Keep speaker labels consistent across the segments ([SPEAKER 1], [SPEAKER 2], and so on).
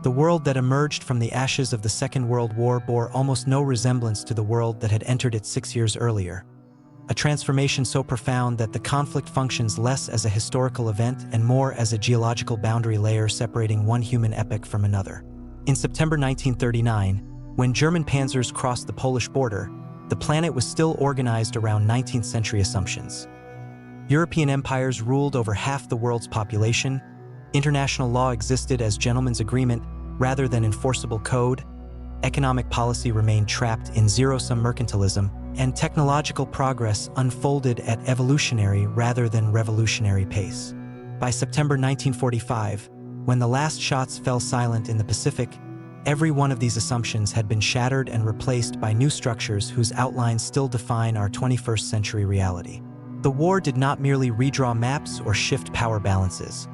[SPEAKER 1] The world that emerged from the ashes of the Second World War bore almost no resemblance to the world that had entered it 6 years earlier. A transformation so profound that the conflict functions less as a historical event and more as a geological boundary layer separating one human epoch from another. In September 1939, when German panzers crossed the Polish border, the planet was still organized around 19th century assumptions. European empires ruled over half the world's population, international law existed as gentlemen's agreement rather than enforceable code, economic policy remained trapped in zero-sum mercantilism, and technological progress unfolded at evolutionary rather than revolutionary pace. By September 1945, when the last shots fell silent in the Pacific, every one of these assumptions had been shattered and replaced by new structures whose outlines still define our 21st century reality. The war did not merely redraw maps or shift power balances.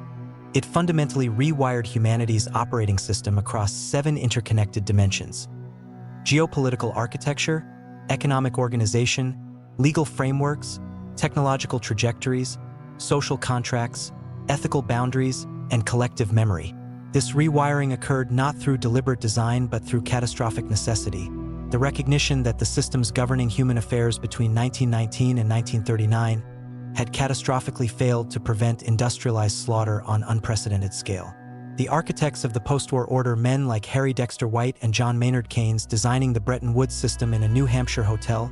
[SPEAKER 1] It fundamentally rewired humanity's operating system across 7 interconnected dimensions: geopolitical architecture, economic organization, legal frameworks, technological trajectories, social contracts, ethical boundaries, and collective memory. This rewiring occurred not through deliberate design but through catastrophic necessity, the recognition that the systems governing human affairs between 1919 and 1939 had catastrophically failed to prevent industrialized slaughter on unprecedented scale. The architects of the post-war order, men like Harry Dexter White and John Maynard Keynes designing the Bretton Woods system in a New Hampshire hotel,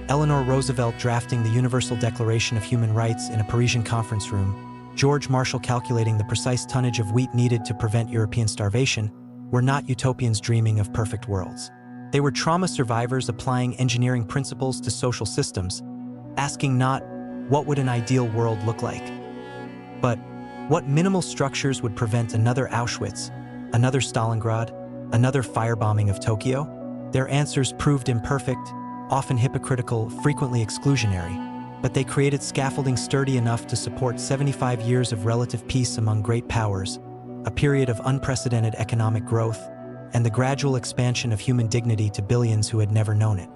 [SPEAKER 1] Eleanor Roosevelt drafting the Universal Declaration of Human Rights in a Parisian conference room, George Marshall calculating the precise tonnage of wheat needed to prevent European starvation, were not utopians dreaming of perfect worlds. They were trauma survivors applying engineering principles to social systems, asking not, what would an ideal world look like, but what minimal structures would prevent another Auschwitz, another Stalingrad, another firebombing of Tokyo? Their answers proved imperfect, often hypocritical, frequently exclusionary, but they created scaffolding sturdy enough to support 75 years of relative peace among great powers, a period of unprecedented economic growth, and the gradual expansion of human dignity to billions who had never known it.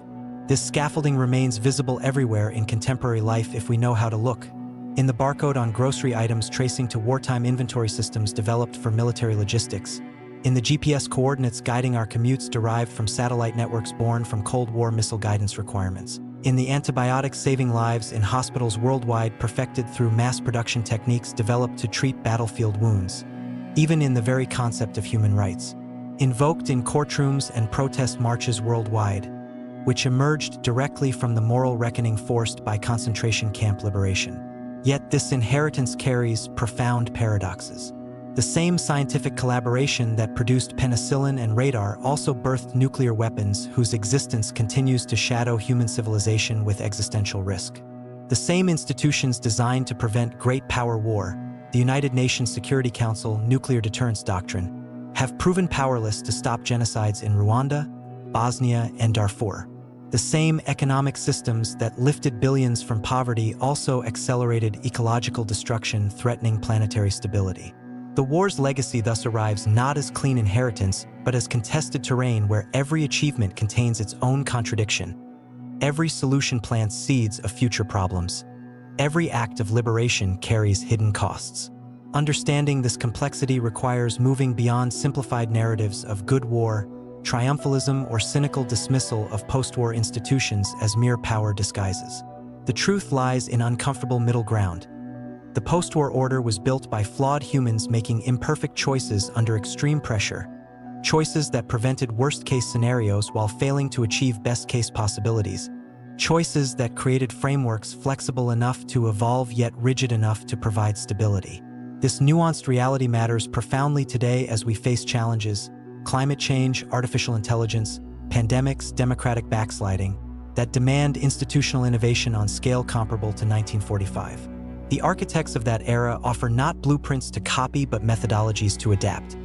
[SPEAKER 1] This scaffolding remains visible everywhere in contemporary life if we know how to look. In the barcode on grocery items tracing to wartime inventory systems developed for military logistics, in the GPS coordinates guiding our commutes derived from satellite networks born from Cold War missile guidance requirements, in the antibiotics saving lives in hospitals worldwide perfected through mass production techniques developed to treat battlefield wounds, even in the very concept of human rights, invoked in courtrooms and protest marches worldwide, which emerged directly from the moral reckoning forced by concentration camp liberation. Yet this inheritance carries profound paradoxes. The same scientific collaboration that produced penicillin and radar also birthed nuclear weapons whose existence continues to shadow human civilization with existential risk. The same institutions designed to prevent great power war, the United Nations Security Council Nuclear Deterrence Doctrine, have proven powerless to stop genocides in Rwanda, Bosnia, and Darfur. The same economic systems that lifted billions from poverty also accelerated ecological destruction, threatening planetary stability. The war's legacy thus arrives not as clean inheritance, but as contested terrain where every achievement contains its own contradiction. Every solution plants seeds of future problems. Every act of liberation carries hidden costs. Understanding this complexity requires moving beyond simplified narratives of good war, triumphalism, or cynical dismissal of post-war institutions as mere power disguises. The truth lies in uncomfortable middle ground. The post-war order was built by flawed humans making imperfect choices under extreme pressure, choices that prevented worst-case scenarios while failing to achieve best-case possibilities, choices that created frameworks flexible enough to evolve yet rigid enough to provide stability. This nuanced reality matters profoundly today as we face challenges, climate change, artificial intelligence, pandemics, democratic backsliding, that demand institutional innovation on scale comparable to 1945. The architects of that era offer not blueprints to copy but methodologies to adapt.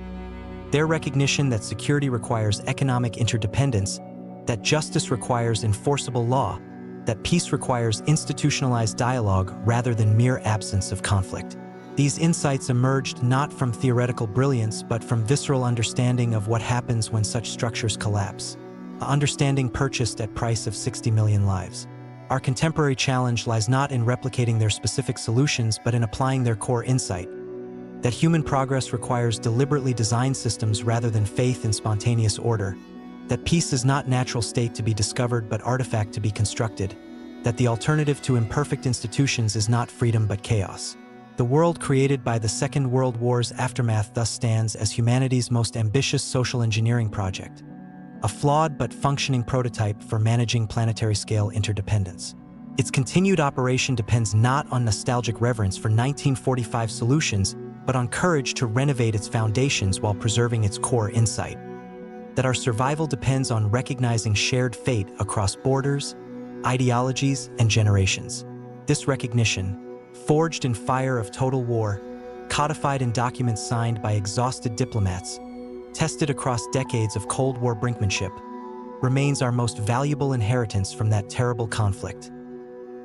[SPEAKER 1] Their recognition that security requires economic interdependence, that justice requires enforceable law, that peace requires institutionalized dialogue rather than mere absence of conflict. These insights emerged not from theoretical brilliance but from visceral understanding of what happens when such structures collapse, an understanding purchased at price of 60 million lives. Our contemporary challenge lies not in replicating their specific solutions but in applying their core insight. that human progress requires deliberately designed systems rather than faith in spontaneous order, that peace is not natural state to be discovered but artifact to be constructed, that the alternative to imperfect institutions is not freedom but chaos. The world created by the Second World War's aftermath thus stands as humanity's most ambitious social engineering project, a flawed but functioning prototype for managing planetary-scale interdependence. Its continued operation depends not on nostalgic reverence for 1945 solutions, but on courage to renovate its foundations while preserving its core insight. That our survival depends on recognizing shared fate across borders, ideologies, and generations. This recognition, forged in fire of total war, codified in documents signed by exhausted diplomats, tested across decades of Cold War brinkmanship, remains our most valuable inheritance from that terrible conflict.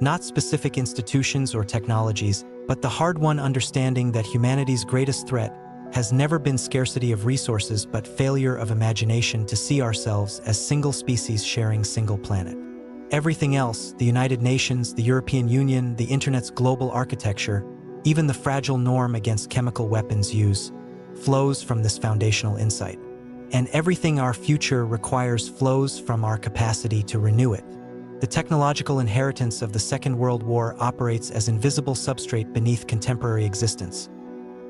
[SPEAKER 1] Not specific institutions or technologies, but the hard-won understanding that humanity's greatest threat has never been scarcity of resources but failure of imagination to see ourselves as single species sharing single planet. Everything else, the United Nations, the European Union, the Internet's global architecture, even the fragile norm against chemical weapons use, flows from this foundational insight. And everything our future requires flows from our capacity to renew it. The technological inheritance of the Second World War operates as invisible substrate beneath contemporary existence,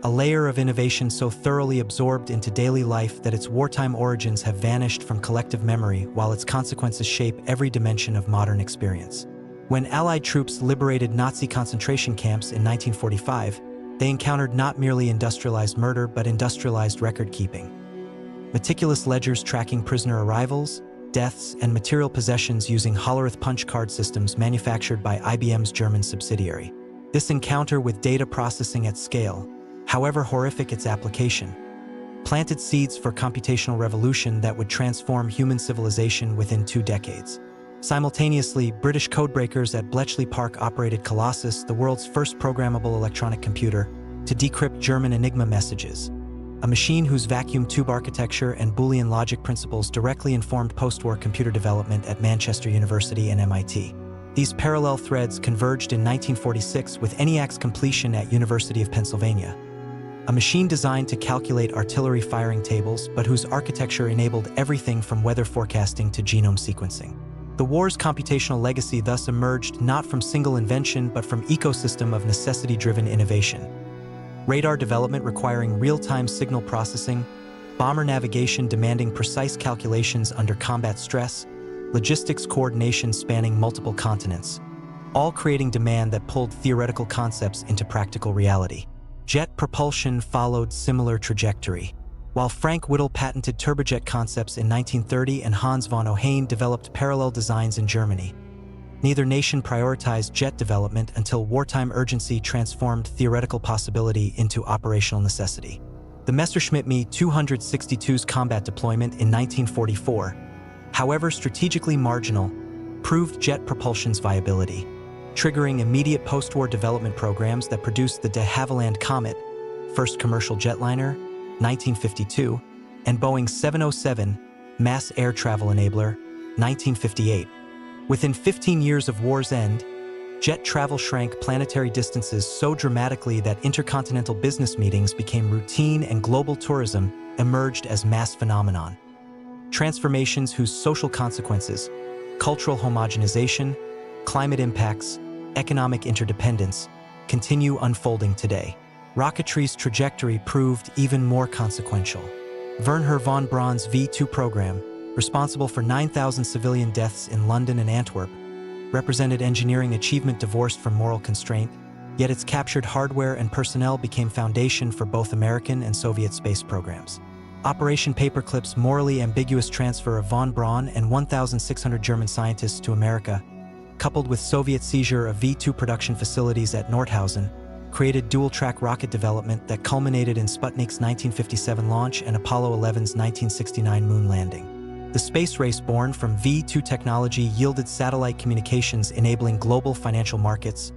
[SPEAKER 1] a layer of innovation so thoroughly absorbed into daily life that its wartime origins have vanished from collective memory while its consequences shape every dimension of modern experience. When Allied troops liberated Nazi concentration camps in 1945, they encountered not merely industrialized murder but industrialized record-keeping. Meticulous ledgers tracking prisoner arrivals, deaths, and material possessions using Hollerith punch card systems manufactured by IBM's German subsidiary. This encounter with data processing at scale, however horrific its application, planted seeds for computational revolution that would transform human civilization within 2 decades. Simultaneously, British codebreakers at Bletchley Park operated Colossus, the world's first programmable electronic computer, to decrypt German Enigma messages, a machine whose vacuum tube architecture and Boolean logic principles directly informed post-war computer development at Manchester University and MIT. These parallel threads converged in 1946 with ENIAC's completion at University of Pennsylvania, a machine designed to calculate artillery firing tables but whose architecture enabled everything from weather forecasting to genome sequencing. The war's computational legacy thus emerged not from single invention but from ecosystem of necessity-driven innovation. Radar development requiring real-time signal processing, bomber navigation demanding precise calculations under combat stress, logistics coordination spanning multiple continents, all creating demand that pulled theoretical concepts into practical reality. Jet propulsion followed similar trajectory. While Frank Whittle patented turbojet concepts in 1930 and Hans von Ohain developed parallel designs in Germany, neither nation prioritized jet development until wartime urgency transformed theoretical possibility into operational necessity. The Messerschmitt Me 262's combat deployment in 1944, however strategically marginal, proved jet propulsion's viability, triggering immediate post-war development programs that produced the de Havilland Comet, first commercial jetliner, 1952, and Boeing 707, mass air travel enabler, 1958. Within 15 years of war's end, jet travel shrank planetary distances so dramatically that intercontinental business meetings became routine and global tourism emerged as mass phenomenon. Transformations whose social consequences, cultural homogenization, climate impacts, economic interdependence, continue unfolding today. Rocketry's trajectory proved even more consequential. Wernher von Braun's V-2 program, responsible for 9,000 civilian deaths in London and Antwerp, represented engineering achievement divorced from moral constraint, yet its captured hardware and personnel became foundation for both American and Soviet space programs. Operation Paperclip's morally ambiguous transfer of von Braun and 1,600 German scientists to America, coupled with Soviet seizure of V-2 production facilities at Nordhausen, created dual-track rocket development that culminated in Sputnik's 1957 launch and Apollo 11's 1969 moon landing. The space race born from V-2 technology yielded satellite communications enabling global financial markets,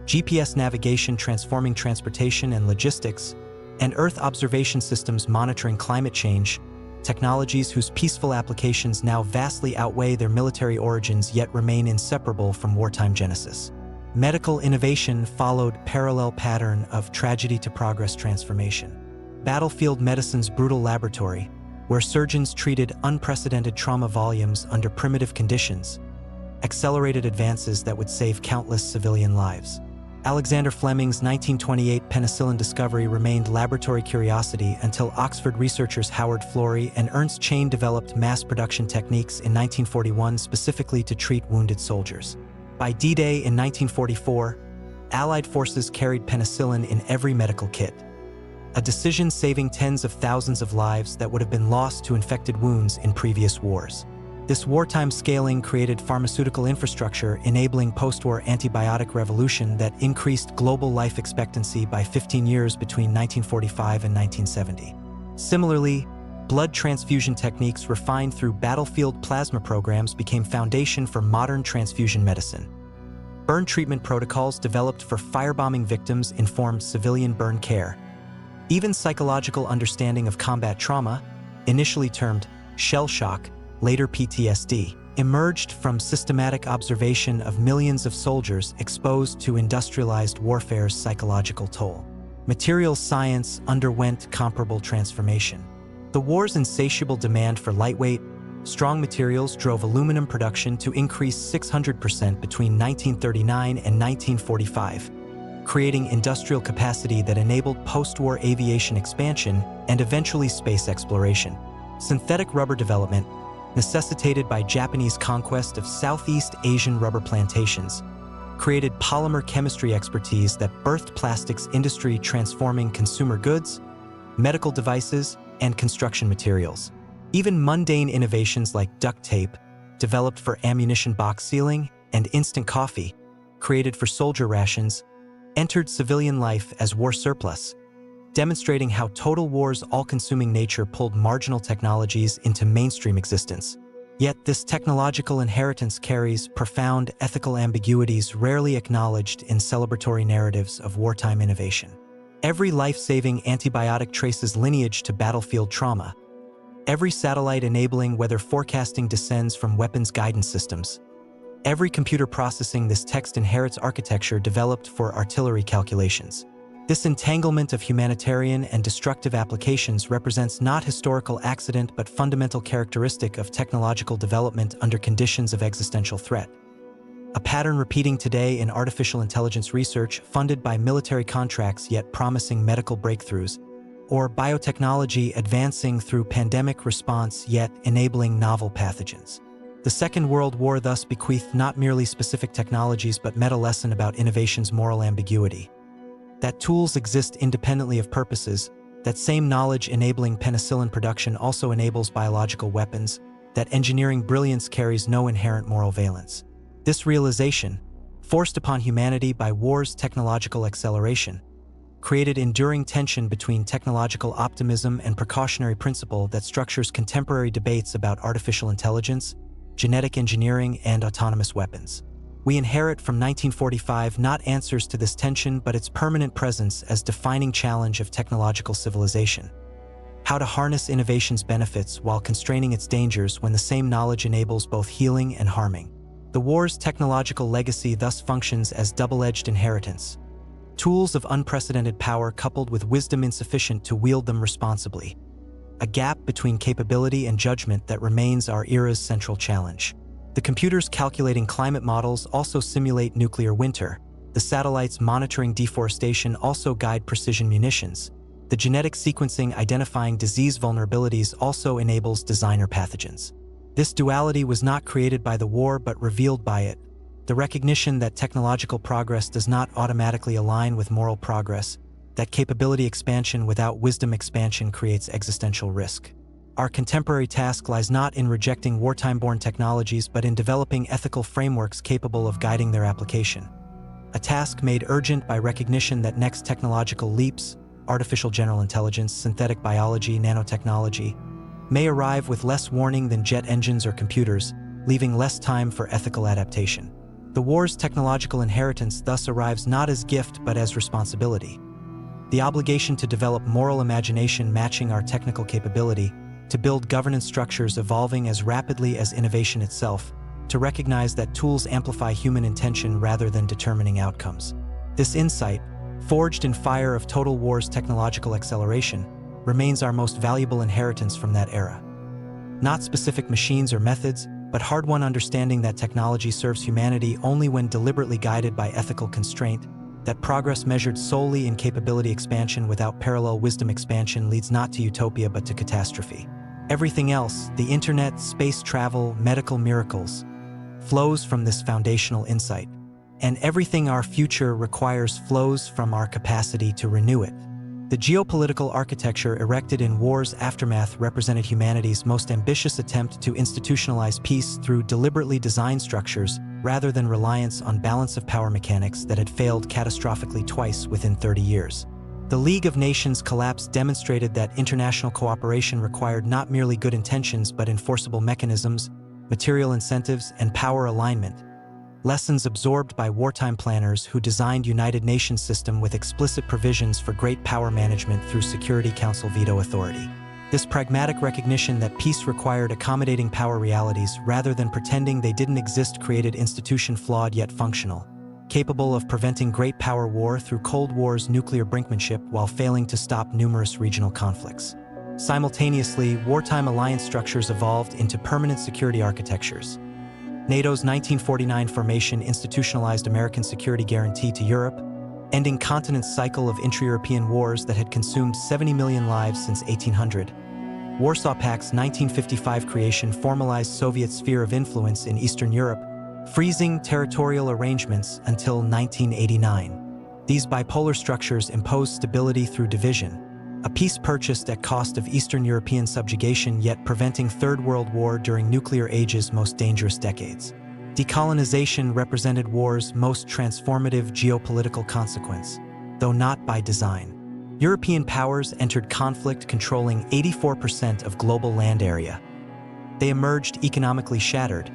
[SPEAKER 1] GPS navigation transforming transportation and logistics, and Earth observation systems monitoring climate change, technologies whose peaceful applications now vastly outweigh their military origins yet remain inseparable from wartime genesis. Medical innovation followed parallel pattern of tragedy to progress transformation. Battlefield medicine's brutal laboratory, where surgeons treated unprecedented trauma volumes under primitive conditions, accelerated advances that would save countless civilian lives. Alexander Fleming's 1928 penicillin discovery remained laboratory curiosity until Oxford researchers Howard Florey and Ernst Chain developed mass production techniques in 1941 specifically to treat wounded soldiers. By D-Day in 1944, Allied forces carried penicillin in every medical kit, a decision saving tens of thousands of lives that would have been lost to infected wounds in previous wars. This wartime scaling created pharmaceutical infrastructure enabling post-war antibiotic revolution that increased global life expectancy by 15 years between 1945 and 1970. Similarly, blood transfusion techniques refined through battlefield plasma programs became foundation for modern transfusion medicine. Burn treatment protocols developed for firebombing victims informed civilian burn care. Even psychological understanding of combat trauma, initially termed shell shock, later PTSD, emerged from systematic observation of millions of soldiers exposed to industrialized warfare's psychological toll. Materials science underwent comparable transformation. The war's insatiable demand for lightweight, strong materials drove aluminum production to increase 600% between 1939 and 1945, creating industrial capacity that enabled post-war aviation expansion and eventually space exploration. Synthetic rubber development, necessitated by Japanese conquest of Southeast Asian rubber plantations, created polymer chemistry expertise that birthed plastics industry transforming consumer goods, medical devices, and construction materials. Even mundane innovations like duct tape, developed for ammunition box sealing, and instant coffee, created for soldier rations, entered civilian life as war surplus, demonstrating how total war's all-consuming nature pulled marginal technologies into mainstream existence. Yet this technological inheritance carries profound ethical ambiguities rarely acknowledged in celebratory narratives of wartime innovation. Every life-saving antibiotic traces lineage to battlefield trauma. Every satellite enabling weather forecasting descends from weapons guidance systems. Every computer processing this text inherits architecture developed for artillery calculations. This entanglement of humanitarian and destructive applications represents not historical accident but fundamental characteristic of technological development under conditions of existential threat. A pattern repeating today in artificial intelligence research funded by military contracts yet promising medical breakthroughs, or biotechnology advancing through pandemic response yet enabling novel pathogens. The Second World War thus bequeathed not merely specific technologies but meta lesson about innovation's moral ambiguity. That tools exist independently of purposes, that same knowledge enabling penicillin production also enables biological weapons, that engineering brilliance carries no inherent moral valence. This realization, forced upon humanity by war's technological acceleration, created enduring tension between technological optimism and precautionary principle that structures contemporary debates about artificial intelligence, genetic engineering, and autonomous weapons. We inherit from 1945 not answers to this tension but its permanent presence as defining challenge of technological civilization. How to harness innovation's benefits while constraining its dangers when the same knowledge enables both healing and harming. The war's technological legacy thus functions as double-edged inheritance. Tools of unprecedented power coupled with wisdom insufficient to wield them responsibly. A gap between capability and judgment that remains our era's central challenge. The computers calculating climate models also simulate nuclear winter. The satellites monitoring deforestation also guide precision munitions. The genetic sequencing identifying disease vulnerabilities also enables designer pathogens. This duality was not created by the war but revealed by it. The recognition that technological progress does not automatically align with moral progress, that capability expansion without wisdom expansion creates existential risk. Our contemporary task lies not in rejecting wartime-born technologies but in developing ethical frameworks capable of guiding their application. A task made urgent by recognition that next technological leaps, artificial general intelligence, synthetic biology, nanotechnology, may arrive with less warning than jet engines or computers, leaving less time for ethical adaptation. The war's technological inheritance thus arrives not as gift but as responsibility. The obligation to develop moral imagination matching our technical capability, to build governance structures evolving as rapidly as innovation itself, to recognize that tools amplify human intention rather than determining outcomes. This insight, forged in fire of total war's technological acceleration, remains our most valuable inheritance from that era. Not specific machines or methods, but hard-won understanding that technology serves humanity only when deliberately guided by ethical constraint, that progress measured solely in capability expansion without parallel wisdom expansion leads not to utopia but to catastrophe. Everything else, the internet, space travel, medical miracles, flows from this foundational insight. And everything our future requires flows from our capacity to renew it. The geopolitical architecture erected in war's aftermath represented humanity's most ambitious attempt to institutionalize peace through deliberately designed structures rather than reliance on balance of power mechanics that had failed catastrophically twice within 30 years. The League of Nations collapse demonstrated that international cooperation required not merely good intentions but enforceable mechanisms, material incentives, and power alignment. Lessons absorbed by wartime planners who designed United Nations system with explicit provisions for great power management through Security Council veto authority. This pragmatic recognition that peace required accommodating power realities rather than pretending they didn't exist created institution flawed yet functional, capable of preventing great power war through Cold War's nuclear brinkmanship while failing to stop numerous regional conflicts. Simultaneously, wartime alliance structures evolved into permanent security architectures. NATO's 1949 formation institutionalized American security guarantee to Europe, ending continent's cycle of intra-European wars that had consumed 70 million lives since 1800. Warsaw Pact's 1955 creation formalized Soviet sphere of influence in Eastern Europe, freezing territorial arrangements until 1989. These bipolar structures imposed stability through division, a peace purchased at cost of Eastern European subjugation yet preventing Third World War during nuclear age's most dangerous decades. Decolonization represented war's most transformative geopolitical consequence, though not by design. European powers entered conflict controlling 84% of global land area. They emerged economically shattered,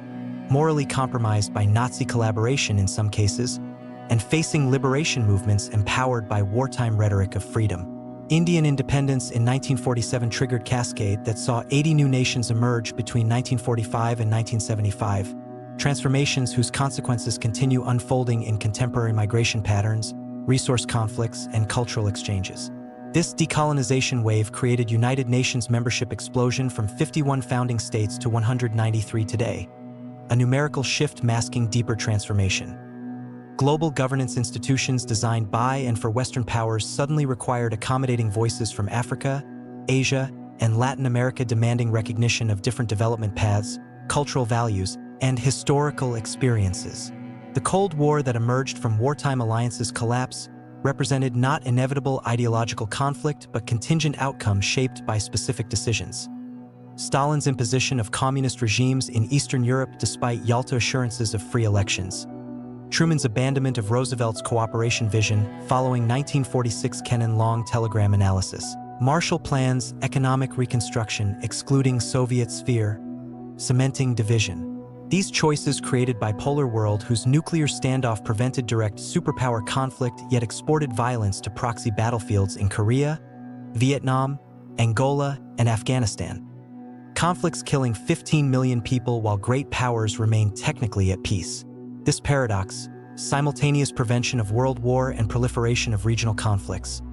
[SPEAKER 1] morally compromised by Nazi collaboration in some cases, and facing liberation movements empowered by wartime rhetoric of freedom. Indian independence in 1947 triggered cascade that saw 80 new nations emerge between 1945 and 1975, transformations whose consequences continue unfolding in contemporary migration patterns, resource conflicts, and cultural exchanges. This decolonization wave created United Nations membership explosion from 51 founding states to 193 today, a numerical shift masking deeper transformation. Global governance institutions designed by and for Western powers suddenly required accommodating voices from Africa, Asia, and Latin America demanding recognition of different development paths, cultural values, and historical experiences. The Cold War that emerged from wartime alliances' collapse represented not inevitable ideological conflict but contingent outcomes shaped by specific decisions. Stalin's imposition of communist regimes in Eastern Europe despite Yalta assurances of free elections. Truman's abandonment of Roosevelt's cooperation vision following 1946 Kennan-Long telegram analysis. Marshall Plan's economic reconstruction excluding Soviet sphere, cementing division. These choices created bipolar world whose nuclear standoff prevented direct superpower conflict yet exported violence to proxy battlefields in Korea, Vietnam, Angola, and Afghanistan. Conflicts killing 15 million people while great powers remained technically at peace. This paradox, simultaneous prevention of world war and proliferation of regional conflicts,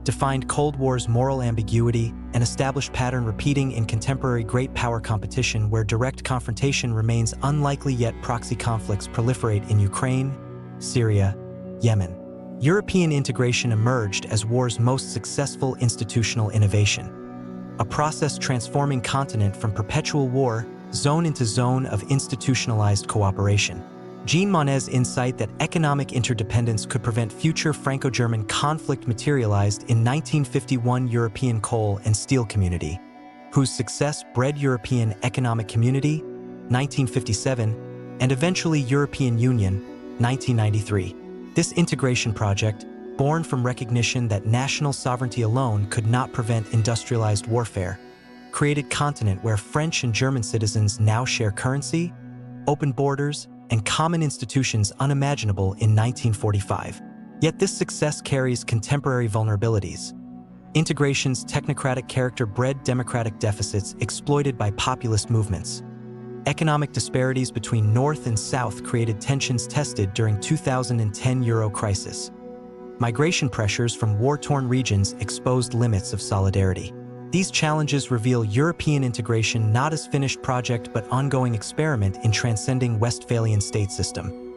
[SPEAKER 1] defined Cold War's moral ambiguity and established pattern repeating in contemporary great power competition where direct confrontation remains unlikely yet proxy conflicts proliferate in Ukraine, Syria, Yemen. European integration emerged as war's most successful institutional innovation, a process transforming continent from perpetual war zone into zone of institutionalized cooperation. Jean Monnet's insight that economic interdependence could prevent future Franco-German conflict materialized in 1951 European Coal and Steel Community, whose success bred European Economic Community, 1957, and eventually European Union, 1993. This integration project, born from recognition that national sovereignty alone could not prevent industrialized warfare, created a continent where French and German citizens now share currency, open borders, and common institutions unimaginable in 1945. Yet this success carries contemporary vulnerabilities. Integration's technocratic character bred democratic deficits exploited by populist movements. Economic disparities between North and South created tensions tested during 2010 Euro crisis. Migration pressures from war-torn regions exposed limits of solidarity. These challenges reveal European integration not as finished project but ongoing experiment in transcending Westphalian state system.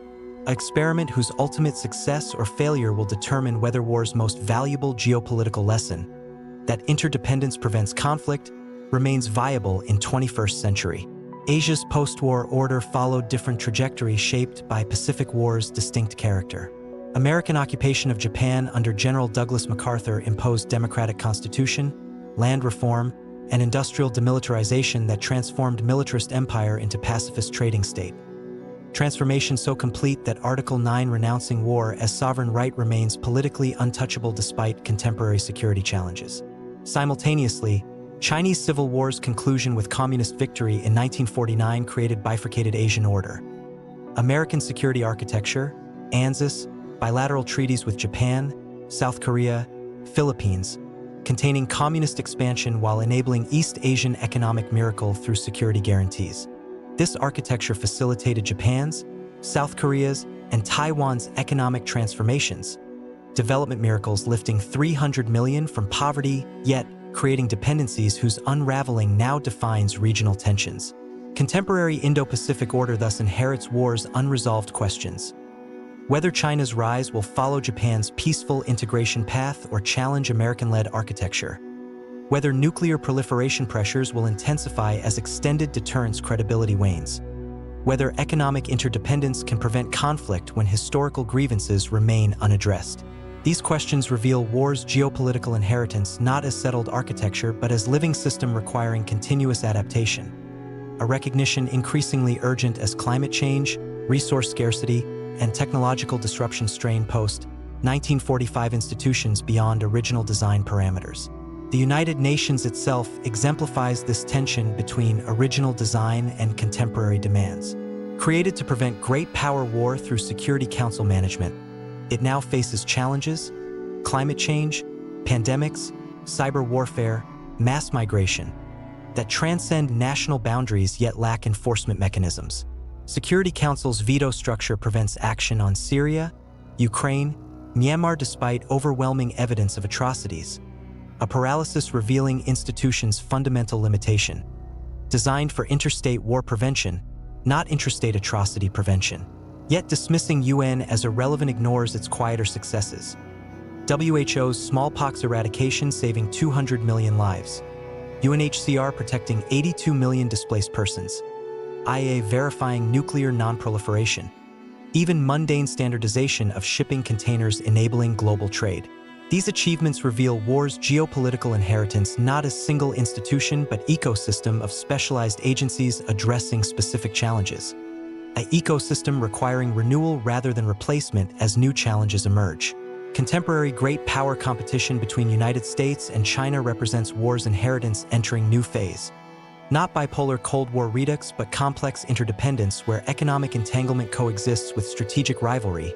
[SPEAKER 1] An experiment whose ultimate success or failure will determine whether war's most valuable geopolitical lesson, that interdependence prevents conflict, remains viable in 21st century. Asia's post-war order followed different trajectories shaped by Pacific War's distinct character. American occupation of Japan under General Douglas MacArthur imposed democratic constitution, land reform, and industrial demilitarization that transformed militarist empire into pacifist trading state. Transformation so complete that Article 9 renouncing war as sovereign right remains politically untouchable despite contemporary security challenges. Simultaneously, Chinese Civil War's conclusion with communist victory in 1949 created bifurcated Asian order. American security architecture, ANZUS, bilateral treaties with Japan, South Korea, Philippines, containing communist expansion while enabling East Asian economic miracle through security guarantees. This architecture facilitated Japan's, South Korea's, and Taiwan's economic transformations, development miracles lifting 300 million from poverty, yet creating dependencies whose unraveling now defines regional tensions. Contemporary Indo-Pacific order thus inherits war's unresolved questions. Whether China's rise will follow Japan's peaceful integration path or challenge American-led architecture. Whether nuclear proliferation pressures will intensify as extended deterrence credibility wanes. Whether economic interdependence can prevent conflict when historical grievances remain unaddressed. These questions reveal war's geopolitical inheritance not as settled architecture but as living system requiring continuous adaptation. A recognition increasingly urgent as climate change, resource scarcity, and technological disruption strain post-1945 institutions beyond original design parameters. The United Nations itself exemplifies this tension between original design and contemporary demands. Created to prevent great power war through Security Council management, it now faces challenges: climate change, pandemics, cyber warfare, mass migration, that transcend national boundaries yet lack enforcement mechanisms. Security Council's veto structure prevents action on Syria, Ukraine, Myanmar despite overwhelming evidence of atrocities, a paralysis revealing institutions' fundamental limitation. Designed for interstate war prevention, not intrastate atrocity prevention. Yet dismissing UN as irrelevant ignores its quieter successes. WHO's smallpox eradication saving 200 million lives. UNHCR protecting 82 million displaced persons. IA verifying nuclear non-proliferation. Even mundane standardization of shipping containers enabling global trade. These achievements reveal war's geopolitical inheritance not as single institution but ecosystem of specialized agencies addressing specific challenges. An ecosystem requiring renewal rather than replacement as new challenges emerge. Contemporary great power competition between United States and China represents war's inheritance entering new phase. Not bipolar Cold War redux but complex interdependence where economic entanglement coexists with strategic rivalry.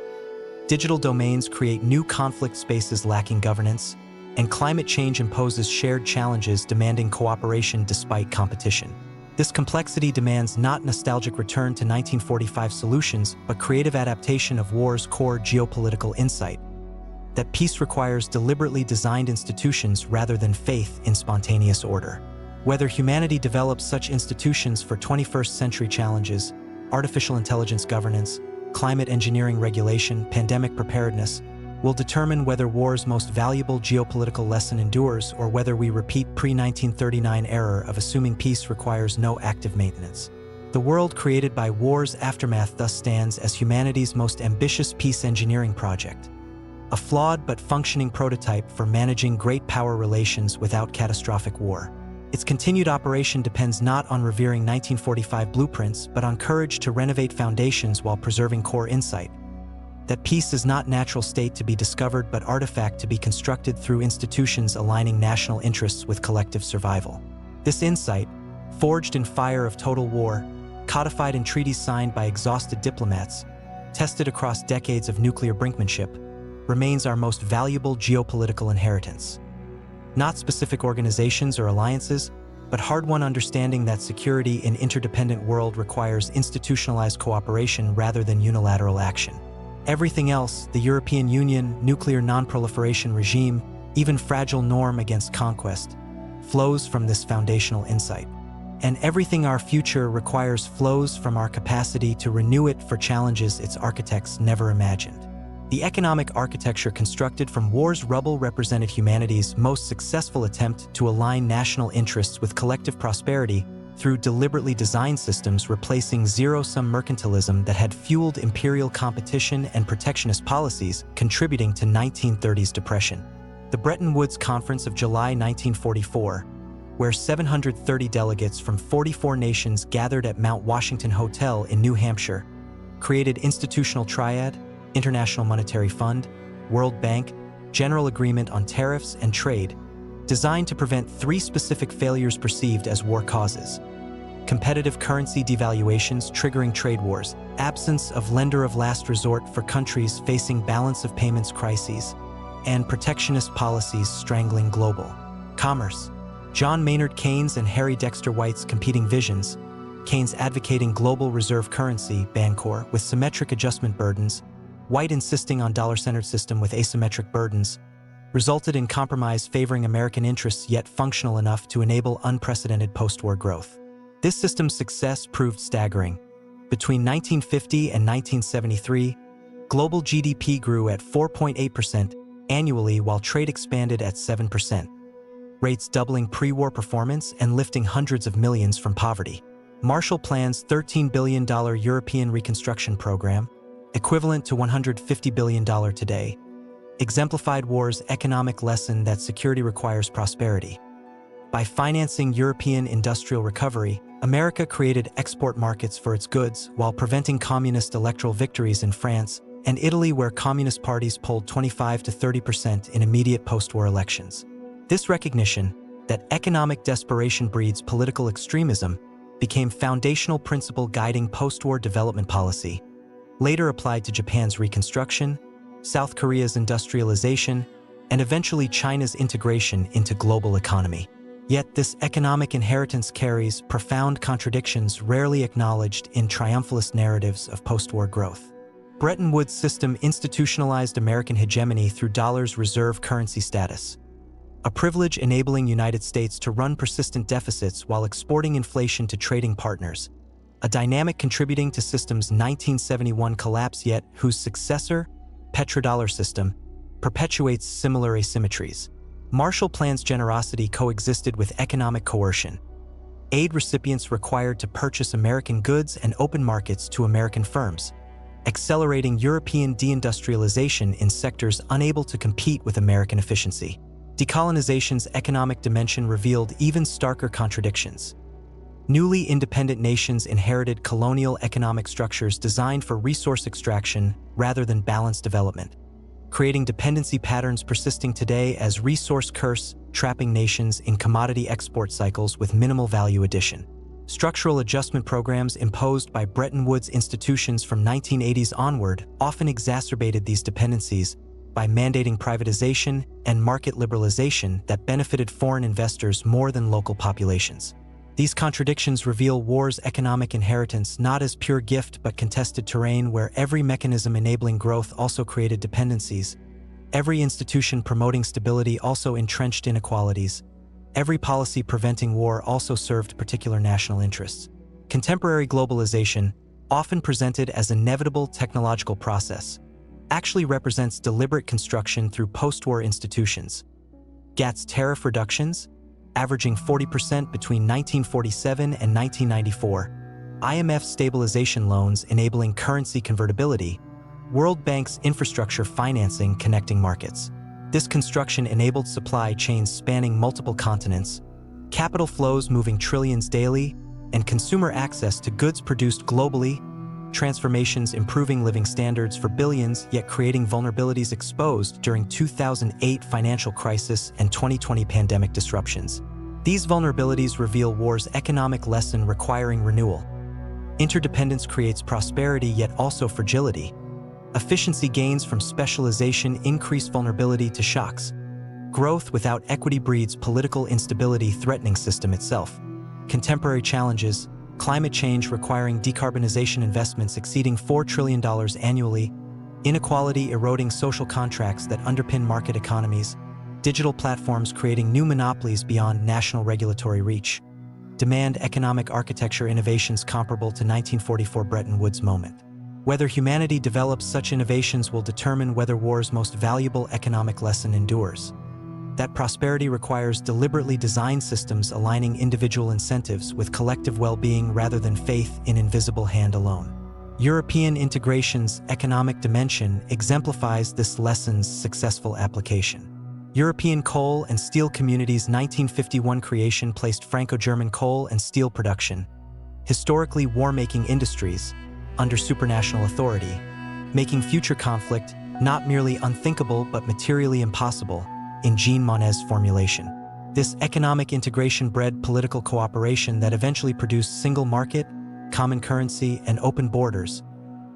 [SPEAKER 1] Digital domains create new conflict spaces lacking governance, and climate change imposes shared challenges demanding cooperation despite competition. This complexity demands not nostalgic return to 1945 solutions but creative adaptation of war's core geopolitical insight. That peace requires deliberately designed institutions rather than faith in spontaneous order. Whether humanity develops such institutions for 21st century challenges, artificial intelligence governance, climate engineering regulation, pandemic preparedness, will determine whether war's most valuable geopolitical lesson endures or whether we repeat pre-1939 error of assuming peace requires no active maintenance. The world created by war's aftermath thus stands as humanity's most ambitious peace engineering project. A flawed but functioning prototype for managing great power relations without catastrophic war. Its continued operation depends not on revering 1945 blueprints, but on courage to renovate foundations while preserving core insight. That peace is not natural state to be discovered, but artifact to be constructed through institutions aligning national interests with collective survival. This insight, forged in fire of total war, codified in treaties signed by exhausted diplomats, tested across decades of nuclear brinkmanship, remains our most valuable geopolitical inheritance. Not specific organizations or alliances, but but hard-won understanding that security in interdependent world requires institutionalized cooperation rather than unilateral action. Everything else, the European Union, nuclear non-proliferation regime, even fragile norm against conquest, flows from this foundational insight. And everything our future requires flows from our capacity to renew it for challenges its architects never imagined. The economic architecture constructed from war's rubble represented humanity's most successful attempt to align national interests with collective prosperity through deliberately designed systems replacing zero-sum mercantilism that had fueled imperial competition and protectionist policies contributing to 1930s depression. The Bretton Woods Conference of July 1944, where 730 delegates from 44 nations gathered at Mount Washington Hotel in New Hampshire, created institutional triad, International Monetary Fund, World Bank, General Agreement on Tariffs and Trade, designed to prevent three specific failures perceived as war causes: competitive currency devaluations triggering trade wars, absence of lender of last resort for countries facing balance of payments crises, and protectionist policies strangling global commerce. John Maynard Keynes and Harry Dexter White's competing visions, Keynes advocating global reserve currency, Bancor, with symmetric adjustment burdens, White insisting on dollar-centered system with asymmetric burdens, resulted in compromise favoring American interests yet functional enough to enable unprecedented post-war growth. This system's success proved staggering. Between 1950 and 1973, global GDP grew at 4.8% annually while trade expanded at 7%. Rates doubling pre-war performance and lifting hundreds of millions from poverty. Marshall Plan's $13 billion European Reconstruction Program, equivalent to $150 billion today, exemplified war's economic lesson that security requires prosperity. By financing European industrial recovery, America created export markets for its goods while preventing communist electoral victories in France and Italy, where communist parties polled 25 to 30% in immediate post-war elections. This recognition that economic desperation breeds political extremism became foundational principle guiding post-war development policy, later applied to Japan's reconstruction, South Korea's industrialization, and eventually China's integration into global economy. Yet this economic inheritance carries profound contradictions rarely acknowledged in triumphalist narratives of post-war growth. Bretton Woods system institutionalized American hegemony through dollar's reserve currency status, a privilege enabling United States to run persistent deficits while exporting inflation to trading partners, a dynamic contributing to system's 1971 collapse, yet whose successor, petrodollar system, perpetuates similar asymmetries. Marshall Plan's generosity coexisted with economic coercion. Aid recipients required to purchase American goods and open markets to American firms, accelerating European deindustrialization in sectors unable to compete with American efficiency. Decolonization's economic dimension revealed even starker contradictions. Newly independent nations inherited colonial economic structures designed for resource extraction rather than balanced development, creating dependency patterns persisting today as resource curse, trapping nations in commodity export cycles with minimal value addition. Structural adjustment programs imposed by Bretton Woods institutions from 1980s onward often exacerbated these dependencies by mandating privatization and market liberalization that benefited foreign investors more than local populations. These contradictions reveal war's economic inheritance not as pure gift but contested terrain, where every mechanism enabling growth also created dependencies, every institution promoting stability also entrenched inequalities, every policy preventing war also served particular national interests. Contemporary globalization, often presented as an inevitable technological process, actually represents deliberate construction through post-war institutions. GATT's tariff reductions, averaging 40% between 1947 and 1994, IMF's stabilization loans enabling currency convertibility, World Bank's infrastructure financing connecting markets. This construction enabled supply chains spanning multiple continents, capital flows moving trillions daily, and consumer access to goods produced globally, transformations improving living standards for billions yet creating vulnerabilities exposed during 2008 financial crisis and 2020 pandemic disruptions. These vulnerabilities reveal war's economic lesson requiring renewal. Interdependence creates prosperity yet also fragility. Efficiency gains from specialization increase vulnerability to shocks. Growth without equity breeds political instability threatening system itself. Contemporary challenges: climate change requiring decarbonization investments exceeding $4 trillion annually, inequality eroding social contracts that underpin market economies, digital platforms creating new monopolies beyond national regulatory reach, demand economic architecture innovations comparable to 1944 Bretton Woods moment. Whether humanity develops such innovations will determine whether war's most valuable economic lesson endures. That prosperity requires deliberately designed systems aligning individual incentives with collective well-being rather than faith in invisible hand alone. European integration's economic dimension exemplifies this lesson's successful application. European coal and steel communities' 1951 creation placed Franco-German coal and steel production, historically war-making industries, under supranational authority, making future conflict not merely unthinkable but materially impossible in Jean Monnet's formulation. This economic integration bred political cooperation that eventually produced single market, common currency, and open borders,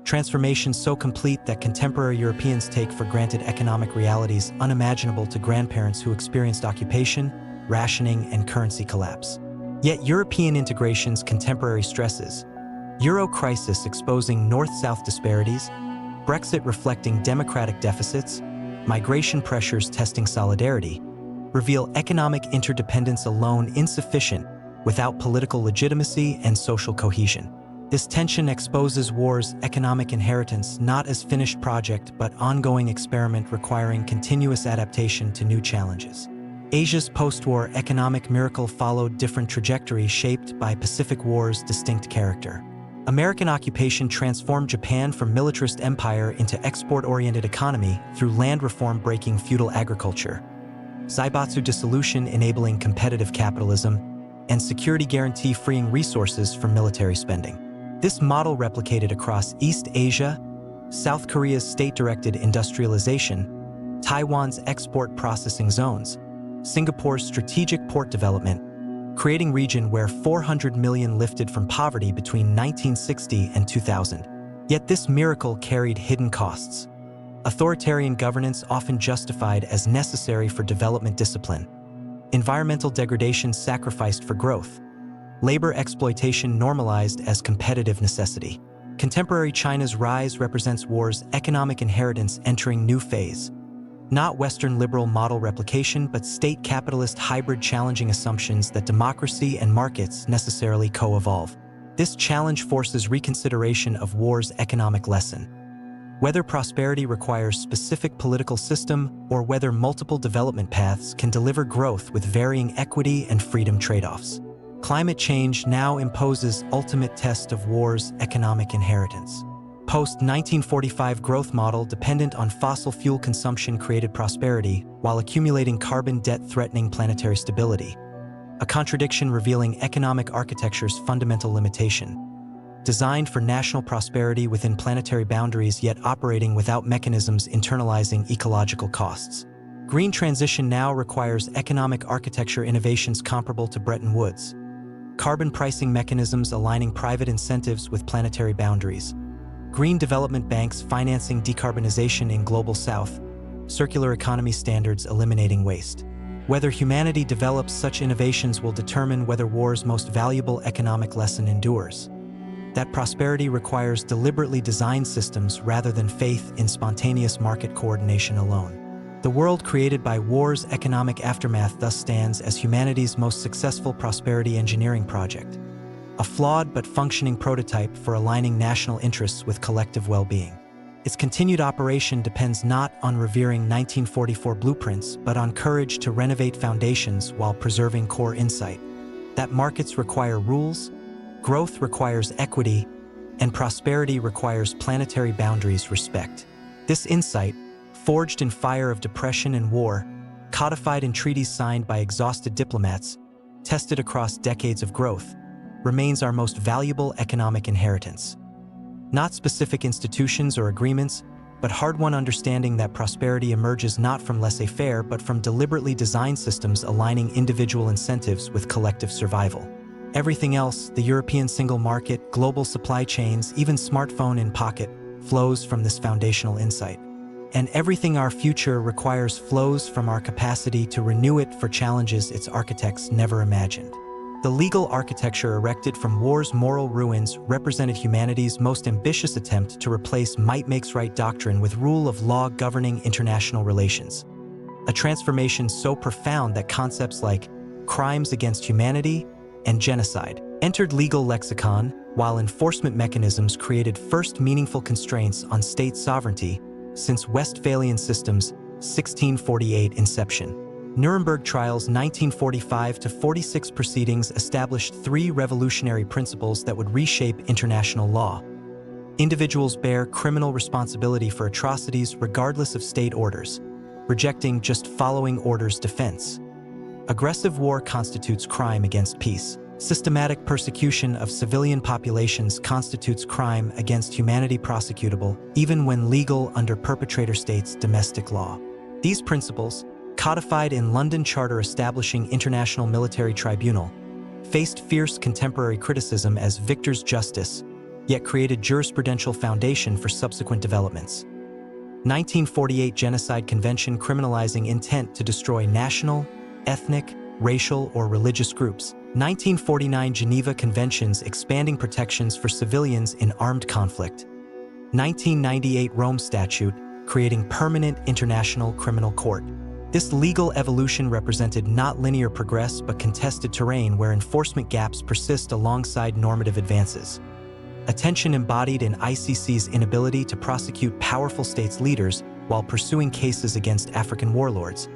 [SPEAKER 1] transformations so complete that contemporary Europeans take for granted economic realities unimaginable to grandparents who experienced occupation, rationing, and currency collapse. Yet European integration's contemporary stresses, Euro crisis exposing North-South disparities, Brexit reflecting democratic deficits, migration pressures testing solidarity, reveal economic interdependence alone insufficient without political legitimacy and social cohesion. This tension exposes war's economic inheritance not as finished project but ongoing experiment requiring continuous adaptation to new challenges. Asia's post-war economic miracle followed different trajectories shaped by Pacific War's distinct character. American occupation transformed Japan from militarist empire into export-oriented economy through land reform breaking feudal agriculture, Zaibatsu dissolution enabling competitive capitalism, and security guarantee freeing resources from military spending. This model replicated across East Asia, South Korea's state-directed industrialization, Taiwan's export processing zones, Singapore's strategic port development, creating region where 400 million lifted from poverty between 1960 and 2000. Yet this miracle carried hidden costs. Authoritarian governance often justified as necessary for development discipline. Environmental degradation sacrificed for growth. Labor exploitation normalized as competitive necessity. Contemporary China's rise represents war's economic inheritance entering new phase. Not Western liberal model replication, but state capitalist hybrid challenging assumptions that democracy and markets necessarily co-evolve. This challenge forces reconsideration of war's economic lesson. Whether prosperity requires specific political system or whether multiple development paths can deliver growth with varying equity and freedom trade-offs. Climate change now imposes ultimate test of war's economic inheritance. Post-1945 growth model dependent on fossil fuel consumption created prosperity while accumulating carbon debt threatening planetary stability. A contradiction revealing economic architecture's fundamental limitation. Designed for national prosperity within planetary boundaries yet operating without mechanisms internalizing ecological costs. Green transition now requires economic architecture innovations comparable to Bretton Woods. Carbon pricing mechanisms aligning private incentives with planetary boundaries. Green development banks financing decarbonization in Global South, circular economy standards eliminating waste. Whether humanity develops such innovations will determine whether war's most valuable economic lesson endures. That prosperity requires deliberately designed systems rather than faith in spontaneous market coordination alone. The world created by war's economic aftermath thus stands as humanity's most successful prosperity engineering project. A flawed but functioning prototype for aligning national interests with collective well-being. Its continued operation depends not on revering 1944 blueprints, but on courage to renovate foundations while preserving core insight. That markets require rules, growth requires equity, and prosperity requires planetary boundaries respect. This insight, forged in fire of depression and war, codified in treaties signed by exhausted diplomats, tested across decades of growth, remains our most valuable economic inheritance. Not specific institutions or agreements, but hard-won understanding that prosperity emerges not from laissez-faire but from deliberately designed systems aligning individual incentives with collective survival. Everything else, the European single market, global supply chains, even smartphone in pocket, flows from this foundational insight. And everything our future requires flows from our capacity to renew it for challenges its architects never imagined. The legal architecture erected from war's moral ruins represented humanity's most ambitious attempt to replace might makes right doctrine with rule of law governing international relations. A transformation so profound that concepts like crimes against humanity and genocide entered legal lexicon, while enforcement mechanisms created first meaningful constraints on state sovereignty since Westphalian systems' 1648 inception. Nuremberg trials 1945-46 proceedings established three revolutionary principles that would reshape international law. Individuals bear criminal responsibility for atrocities regardless of state orders, rejecting just following orders defense. Aggressive war constitutes crime against peace. Systematic persecution of civilian populations constitutes crime against humanity prosecutable, even when legal under perpetrator states' domestic law. These principles, codified in London Charter establishing International Military Tribunal, faced fierce contemporary criticism as victor's justice, yet created jurisprudential foundation for subsequent developments. 1948 Genocide Convention criminalizing intent to destroy national, ethnic, racial, or religious groups. 1949 Geneva Conventions expanding protections for civilians in armed conflict. 1998 Rome Statute creating permanent international criminal court. This legal evolution represented not linear progress but contested terrain where enforcement gaps persist alongside normative advances. A tension embodied in ICC's inability to prosecute powerful states' leaders while pursuing cases against African warlords,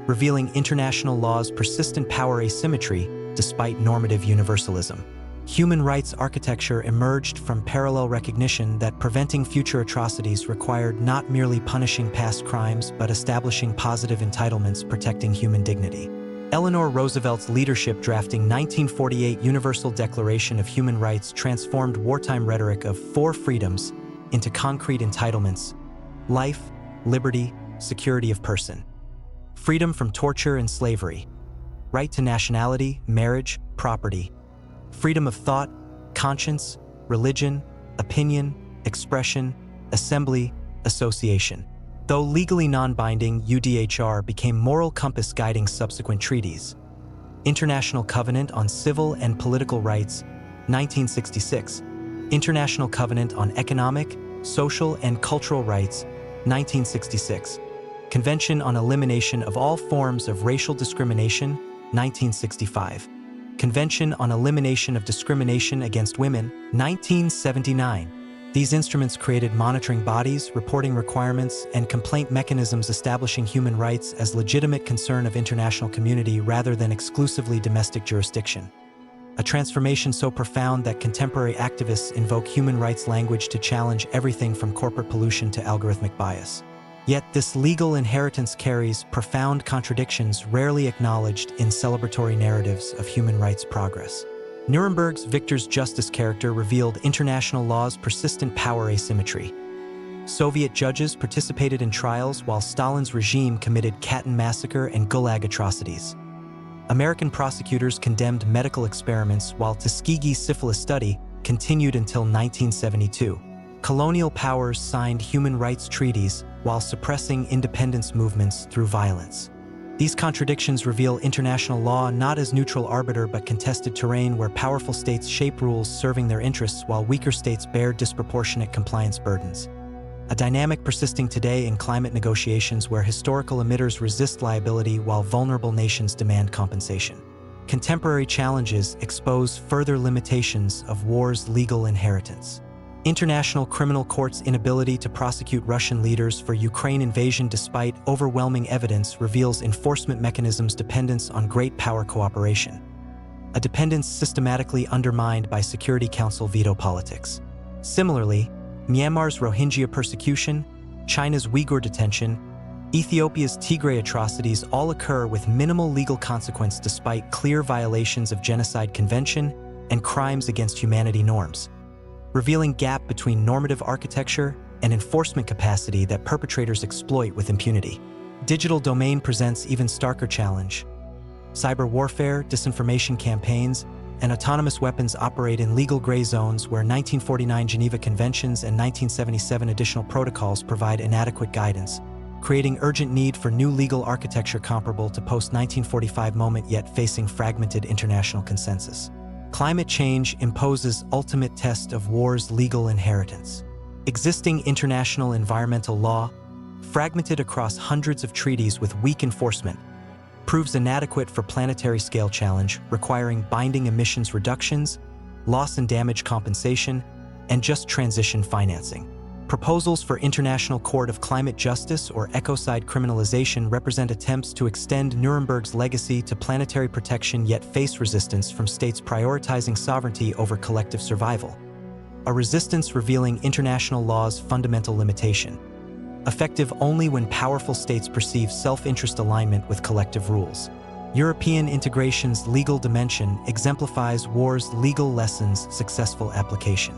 [SPEAKER 1] revealing international law's persistent power asymmetry despite normative universalism. Human rights architecture emerged from parallel recognition that preventing future atrocities required not merely punishing past crimes but establishing positive entitlements protecting human dignity. Eleanor Roosevelt's leadership drafting 1948 Universal Declaration of Human Rights transformed wartime rhetoric of four freedoms into concrete entitlements: life, liberty, security of person, freedom from torture and slavery, right to nationality, marriage, property, freedom of thought, conscience, religion, opinion, expression, assembly, association. Though legally non-binding, UDHR became moral compass guiding subsequent treaties. International Covenant on Civil and Political Rights, 1966. International Covenant on Economic, Social, and Cultural Rights, 1966. Convention on Elimination of All Forms of Racial Discrimination, 1965. Convention on Elimination of Discrimination Against Women, 1979. These instruments created monitoring bodies, reporting requirements, and complaint mechanisms establishing human rights as legitimate concern of international community rather than exclusively domestic jurisdiction. A transformation so profound that contemporary activists invoke human rights language to challenge everything from corporate pollution to algorithmic bias. Yet this legal inheritance carries profound contradictions rarely acknowledged in celebratory narratives of human rights progress. Nuremberg's victor's justice character revealed international law's persistent power asymmetry. Soviet judges participated in trials while Stalin's regime committed Katyn massacre and Gulag atrocities. American prosecutors condemned medical experiments while Tuskegee's syphilis study continued until 1972. Colonial powers signed human rights treaties while suppressing independence movements through violence. These contradictions reveal international law not as neutral arbiter but contested terrain where powerful states shape rules serving their interests while weaker states bear disproportionate compliance burdens. A dynamic persisting today in climate negotiations where historical emitters resist liability while vulnerable nations demand compensation. Contemporary challenges expose further limitations of war's legal inheritance. International Criminal Court's inability to prosecute Russian leaders for Ukraine invasion despite overwhelming evidence reveals enforcement mechanisms' dependence on great power cooperation, a dependence systematically undermined by Security Council veto politics. Similarly, Myanmar's Rohingya persecution, China's Uyghur detention, Ethiopia's Tigray atrocities all occur with minimal legal consequence despite clear violations of genocide convention and crimes against humanity norms, revealing gap between normative architecture and enforcement capacity that perpetrators exploit with impunity. Digital domain presents even starker challenge. Cyber warfare, disinformation campaigns, and autonomous weapons operate in legal gray zones where 1949 Geneva Conventions and 1977 additional protocols provide inadequate guidance, creating urgent need for new legal architecture comparable to post-1945 moment yet facing fragmented international consensus. Climate change imposes ultimate test of war's legal inheritance. Existing international environmental law, fragmented across hundreds of treaties with weak enforcement, proves inadequate for planetary-scale challenge requiring binding emissions reductions, loss and damage compensation, and just transition financing. Proposals for International Court of Climate Justice or ecocide criminalization represent attempts to extend Nuremberg's legacy to planetary protection yet face resistance from states prioritizing sovereignty over collective survival. A resistance revealing international law's fundamental limitation. Effective only when powerful states perceive self-interest alignment with collective rules. European integration's legal dimension exemplifies war's legal lessons' successful application.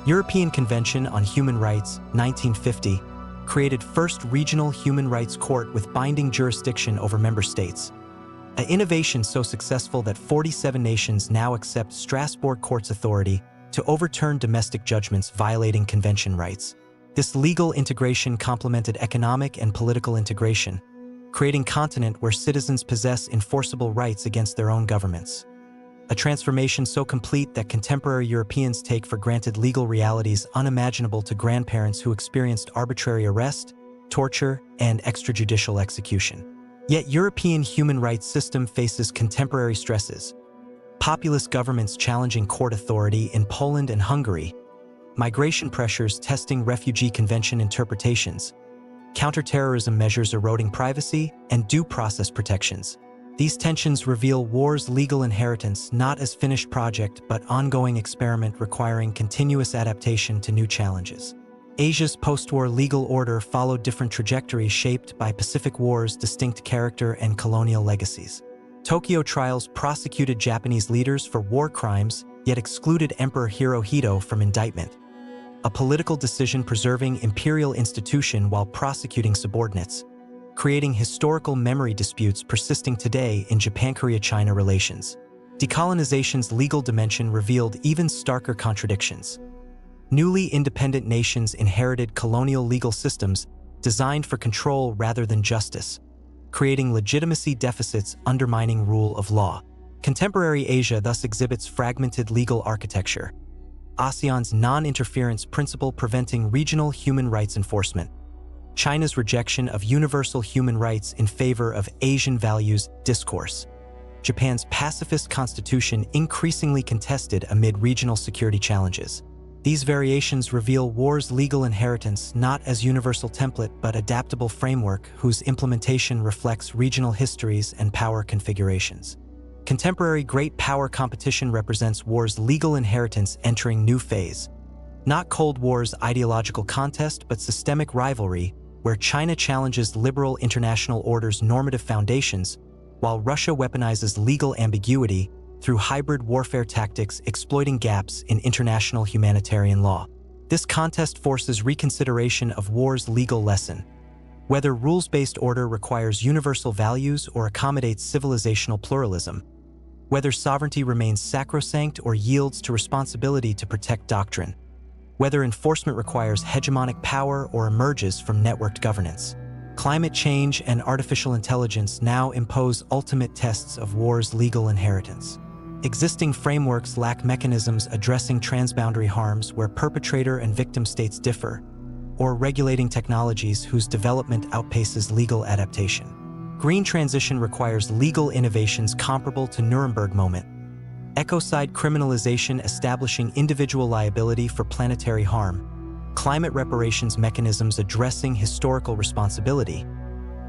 [SPEAKER 1] European Convention on Human Rights, 1950, created first regional human rights court with binding jurisdiction over member states. An innovation so successful that 47 nations now accept Strasbourg Court's authority to overturn domestic judgments violating convention rights. This legal integration complemented economic and political integration, creating a continent where citizens possess enforceable rights against their own governments. A transformation so complete that contemporary Europeans take for granted legal realities unimaginable to grandparents who experienced arbitrary arrest, torture, and extrajudicial execution. Yet European human rights system faces contemporary stresses. Populist governments challenging court authority in Poland and Hungary, migration pressures testing refugee convention interpretations, counterterrorism measures eroding privacy, and due process protections. These tensions reveal war's legal inheritance not as finished project but ongoing experiment requiring continuous adaptation to new challenges. Asia's post-war legal order followed different trajectories shaped by Pacific War's distinct character and colonial legacies. Tokyo trials prosecuted Japanese leaders for war crimes yet excluded Emperor Hirohito from indictment. A political decision preserving imperial institution while prosecuting subordinates, creating historical memory disputes persisting today in Japan-Korea-China relations. Decolonization's legal dimension revealed even starker contradictions. Newly independent nations inherited colonial legal systems designed for control rather than justice, creating legitimacy deficits undermining rule of law. Contemporary Asia thus exhibits fragmented legal architecture. ASEAN's non-interference principle preventing regional human rights enforcement. China's rejection of universal human rights in favor of Asian values discourse. Japan's pacifist constitution increasingly contested amid regional security challenges. These variations reveal war's legal inheritance not as universal template but adaptable framework whose implementation reflects regional histories and power configurations. Contemporary great power competition represents war's legal inheritance entering new phase. Not Cold War's ideological contest but systemic rivalry, where China challenges liberal international order's normative foundations, while Russia weaponizes legal ambiguity through hybrid warfare tactics exploiting gaps in international humanitarian law. This contest forces reconsideration of war's legal lesson. Whether rules-based order requires universal values or accommodates civilizational pluralism, whether sovereignty remains sacrosanct or yields to responsibility to protect doctrine, whether enforcement requires hegemonic power or emerges from networked governance. Climate change and artificial intelligence now impose ultimate tests of war's legal inheritance. Existing frameworks lack mechanisms addressing transboundary harms where perpetrator and victim states differ, or regulating technologies whose development outpaces legal adaptation. Green transition requires legal innovations comparable to Nuremberg moment. Ecocide criminalization establishing individual liability for planetary harm, climate reparations mechanisms addressing historical responsibility,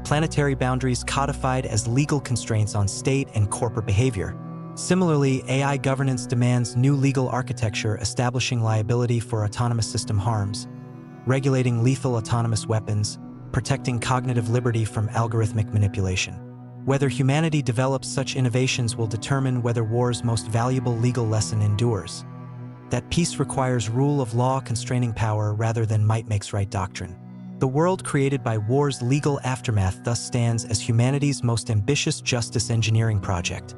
[SPEAKER 1] planetary boundaries codified as legal constraints on state and corporate behavior. Similarly, AI governance demands new legal architecture establishing liability for autonomous system harms, regulating lethal autonomous weapons, protecting cognitive liberty from algorithmic manipulation. Whether humanity develops such innovations will determine whether war's most valuable legal lesson endures. That peace requires rule of law constraining power rather than might makes right doctrine. The world created by war's legal aftermath thus stands as humanity's most ambitious justice engineering project,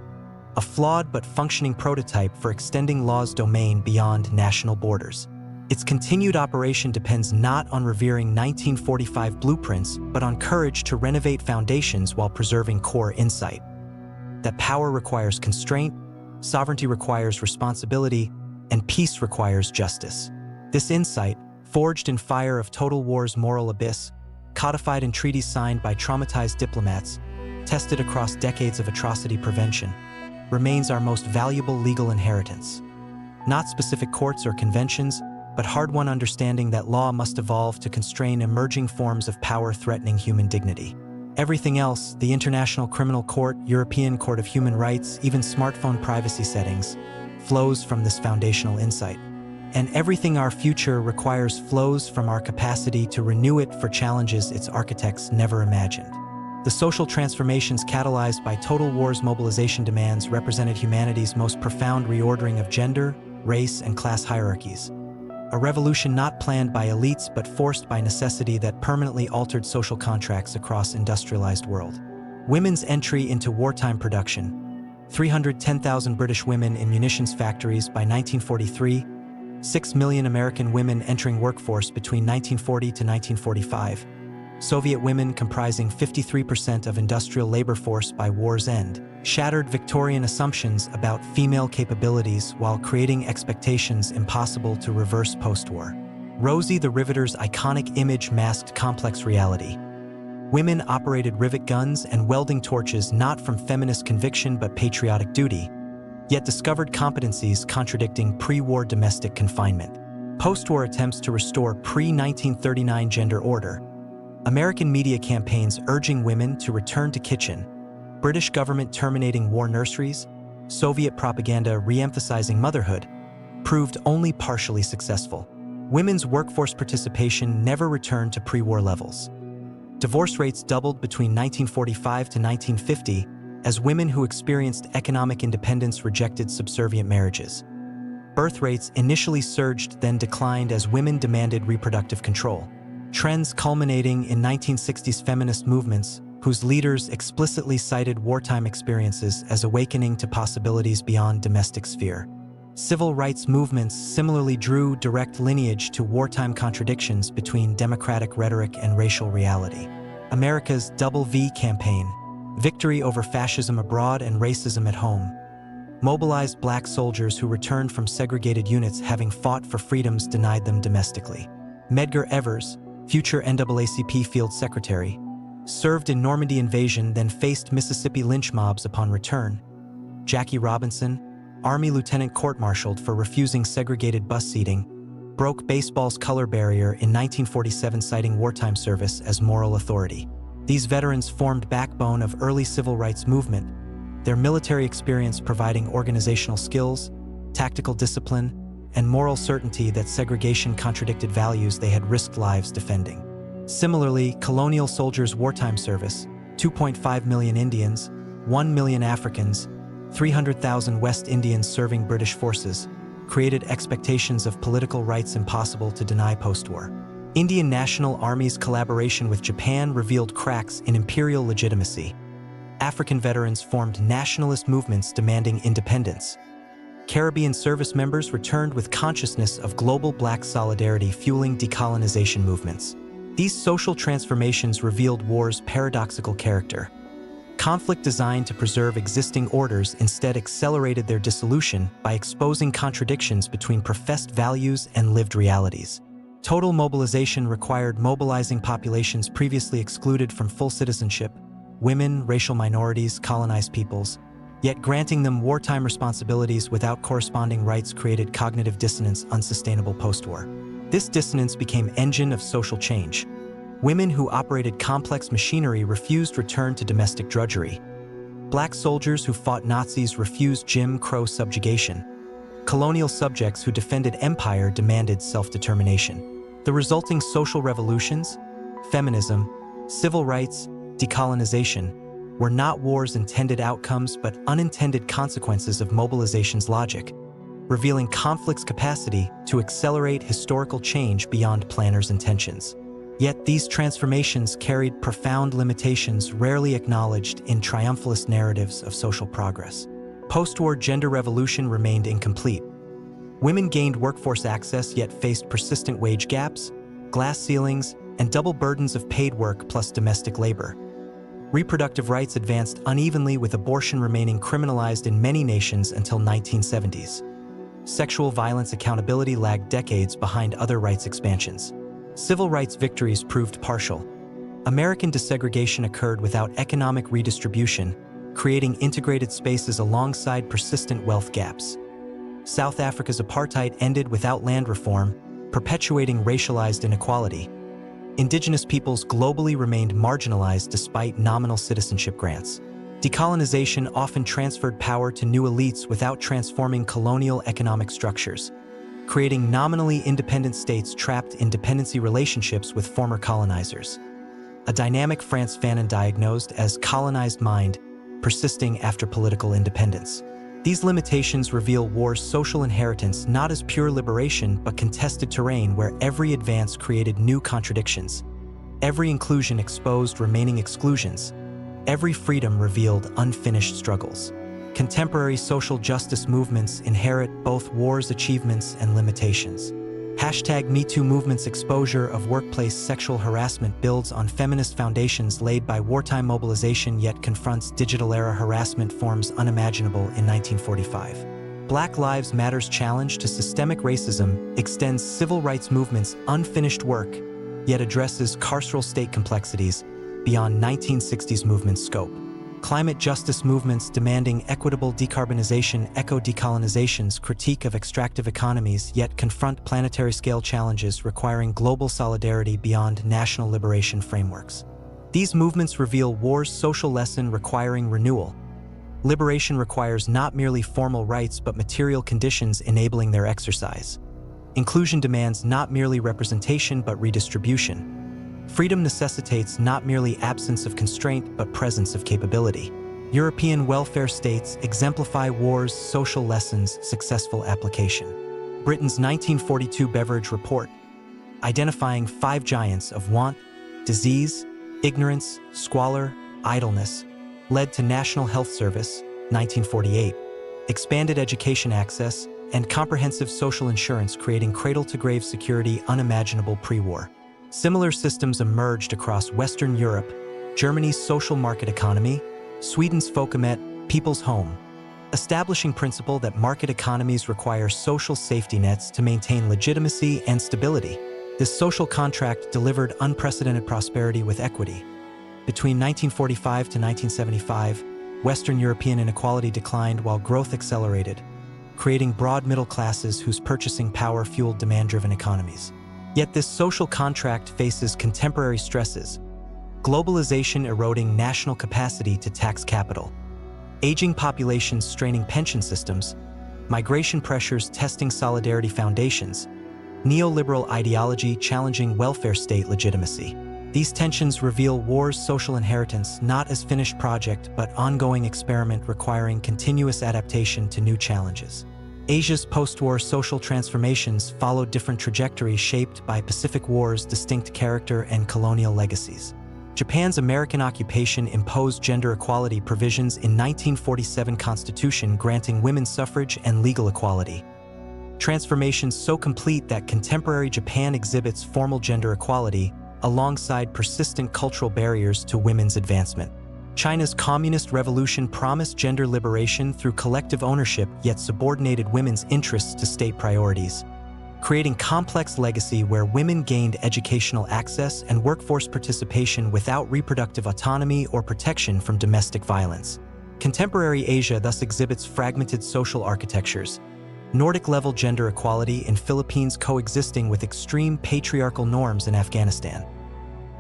[SPEAKER 1] a flawed but functioning prototype for extending law's domain beyond national borders. Its continued operation depends not on revering 1945 blueprints, but on courage to renovate foundations while preserving core insight. That power requires constraint, sovereignty requires responsibility, and peace requires justice. This insight, forged in fire of total war's moral abyss, codified in treaties signed by traumatized diplomats, tested across decades of atrocity prevention, remains our most valuable legal inheritance. Not specific courts or conventions, but hard-won understanding that law must evolve to constrain emerging forms of power threatening human dignity. Everything else, the International Criminal Court, European Court of Human Rights, even smartphone privacy settings, flows from this foundational insight. And everything our future requires flows from our capacity to renew it for challenges its architects never imagined. The social transformations catalyzed by total war's mobilization demands represented humanity's most profound reordering of gender, race, and class hierarchies. A revolution not planned by elites but forced by necessity that permanently altered social contracts across industrialized world. Women's entry into wartime production. 310,000 British women in munitions factories by 1943, 6 million American women entering workforce between 1940 to 1945, Soviet women comprising 53% of industrial labor force by war's end, shattered Victorian assumptions about female capabilities while creating expectations impossible to reverse post-war. Rosie the Riveter's iconic image masked complex reality. Women operated rivet guns and welding torches not from feminist conviction but patriotic duty, yet discovered competencies contradicting pre-war domestic confinement. Post-war attempts to restore pre-1939 gender order. American media campaigns urging women to return to kitchen, British government terminating war nurseries, Soviet propaganda re-emphasizing motherhood, proved only partially successful. Women's workforce participation never returned to pre-war levels. Divorce rates doubled between 1945 to 1950 as women who experienced economic independence rejected subservient marriages. Birth rates initially surged, then declined as women demanded reproductive control. Trends culminating in 1960s feminist movements whose leaders explicitly cited wartime experiences as awakening to possibilities beyond domestic sphere. Civil rights movements similarly drew direct lineage to wartime contradictions between democratic rhetoric and racial reality. America's WWII campaign, victory over fascism abroad and racism at home, mobilized black soldiers who returned from segregated units having fought for freedoms denied them domestically. Medgar Evers, future NAACP field secretary, served in Normandy invasion, then faced Mississippi lynch mobs upon return. Jackie Robinson, Army lieutenant court-martialed for refusing segregated bus seating, broke baseball's color barrier in 1947, citing wartime service as moral authority. These veterans formed backbone of early civil rights movement, their military experience providing organizational skills, tactical discipline, and moral certainty that segregation contradicted values they had risked lives defending. Similarly, colonial soldiers' wartime service, 2.5 million Indians, 1 million Africans, 300,000 West Indians serving British forces, created expectations of political rights impossible to deny post-war. Indian National Army's collaboration with Japan revealed cracks in imperial legitimacy. African veterans formed nationalist movements demanding independence. Caribbean service members returned with consciousness of global black solidarity fueling decolonization movements. These social transformations revealed war's paradoxical character. Conflict designed to preserve existing orders instead accelerated their dissolution by exposing contradictions between professed values and lived realities. Total mobilization required mobilizing populations previously excluded from full citizenship, women, racial minorities, colonized peoples, yet granting them wartime responsibilities without corresponding rights created cognitive dissonance unsustainable post-war. This dissonance became engine of social change. Women who operated complex machinery refused return to domestic drudgery. Black soldiers who fought Nazis refused Jim Crow subjugation. Colonial subjects who defended empire demanded self-determination. The resulting social revolutions, feminism, civil rights, decolonization, were not war's intended outcomes but unintended consequences of mobilization's logic, revealing conflict's capacity to accelerate historical change beyond planners' intentions. Yet these transformations carried profound limitations rarely acknowledged in triumphalist narratives of social progress. Post-war gender revolution remained incomplete. Women gained workforce access yet faced persistent wage gaps, glass ceilings, and double burdens of paid work plus domestic labor. Reproductive rights advanced unevenly, with abortion remaining criminalized in many nations until 1970s. Sexual violence accountability lagged decades behind other rights expansions. Civil rights victories proved partial. American desegregation occurred without economic redistribution, creating integrated spaces alongside persistent wealth gaps. South Africa's apartheid ended without land reform, perpetuating racialized inequality. Indigenous peoples globally remained marginalized despite nominal citizenship grants. Decolonization often transferred power to new elites without transforming colonial economic structures, creating nominally independent states trapped in dependency relationships with former colonizers. A dynamic Frantz Fanon diagnosed as colonized mind, persisting after political independence. These limitations reveal war's social inheritance not as pure liberation but contested terrain where every advance created new contradictions. Every inclusion exposed remaining exclusions. Every freedom revealed unfinished struggles. Contemporary social justice movements inherit both war's achievements and limitations. #MeToo movement's exposure of workplace sexual harassment builds on feminist foundations laid by wartime mobilization yet confronts digital-era harassment forms unimaginable in 1945. Black Lives Matter's challenge to systemic racism extends civil rights movement's unfinished work, yet addresses carceral state complexities beyond 1960s movement scope. Climate justice movements demanding equitable decarbonization echo decolonization's critique of extractive economies yet confront planetary-scale challenges requiring global solidarity beyond national liberation frameworks. These movements reveal war's social lesson requiring renewal. Liberation requires not merely formal rights but material conditions enabling their exercise. Inclusion demands not merely representation but redistribution. Freedom necessitates not merely absence of constraint but presence of capability. European welfare states exemplify war's social lessons' successful application. Britain's 1942 Beveridge Report, identifying 5 giants of want, disease, ignorance, squalor, idleness, led to National Health Service, 1948, expanded education access, and comprehensive social insurance, creating cradle-to-grave security unimaginable pre-war. Similar systems emerged across Western Europe, Germany's social market economy, Sweden's Folkemmet, People's Home, establishing principle that market economies require social safety nets to maintain legitimacy and stability. This social contract delivered unprecedented prosperity with equity. Between 1945 to 1975, Western European inequality declined while growth accelerated, creating broad middle classes whose purchasing power fueled demand-driven economies. Yet this social contract faces contemporary stresses: globalization eroding national capacity to tax capital, aging populations straining pension systems, migration pressures testing solidarity foundations, neoliberal ideology challenging welfare state legitimacy. These tensions reveal war's social inheritance not as finished project but ongoing experiment requiring continuous adaptation to new challenges. Asia's post-war social transformations followed different trajectories shaped by Pacific War's distinct character and colonial legacies. Japan's American occupation imposed gender equality provisions in 1947 Constitution granting women's suffrage and legal equality. Transformations so complete that contemporary Japan exhibits formal gender equality alongside persistent cultural barriers to women's advancement. China's Communist Revolution promised gender liberation through collective ownership yet subordinated women's interests to state priorities, creating complex legacy where women gained educational access and workforce participation without reproductive autonomy or protection from domestic violence. Contemporary Asia thus exhibits fragmented social architectures, Nordic-level gender equality in Philippines coexisting with extreme patriarchal norms in Afghanistan.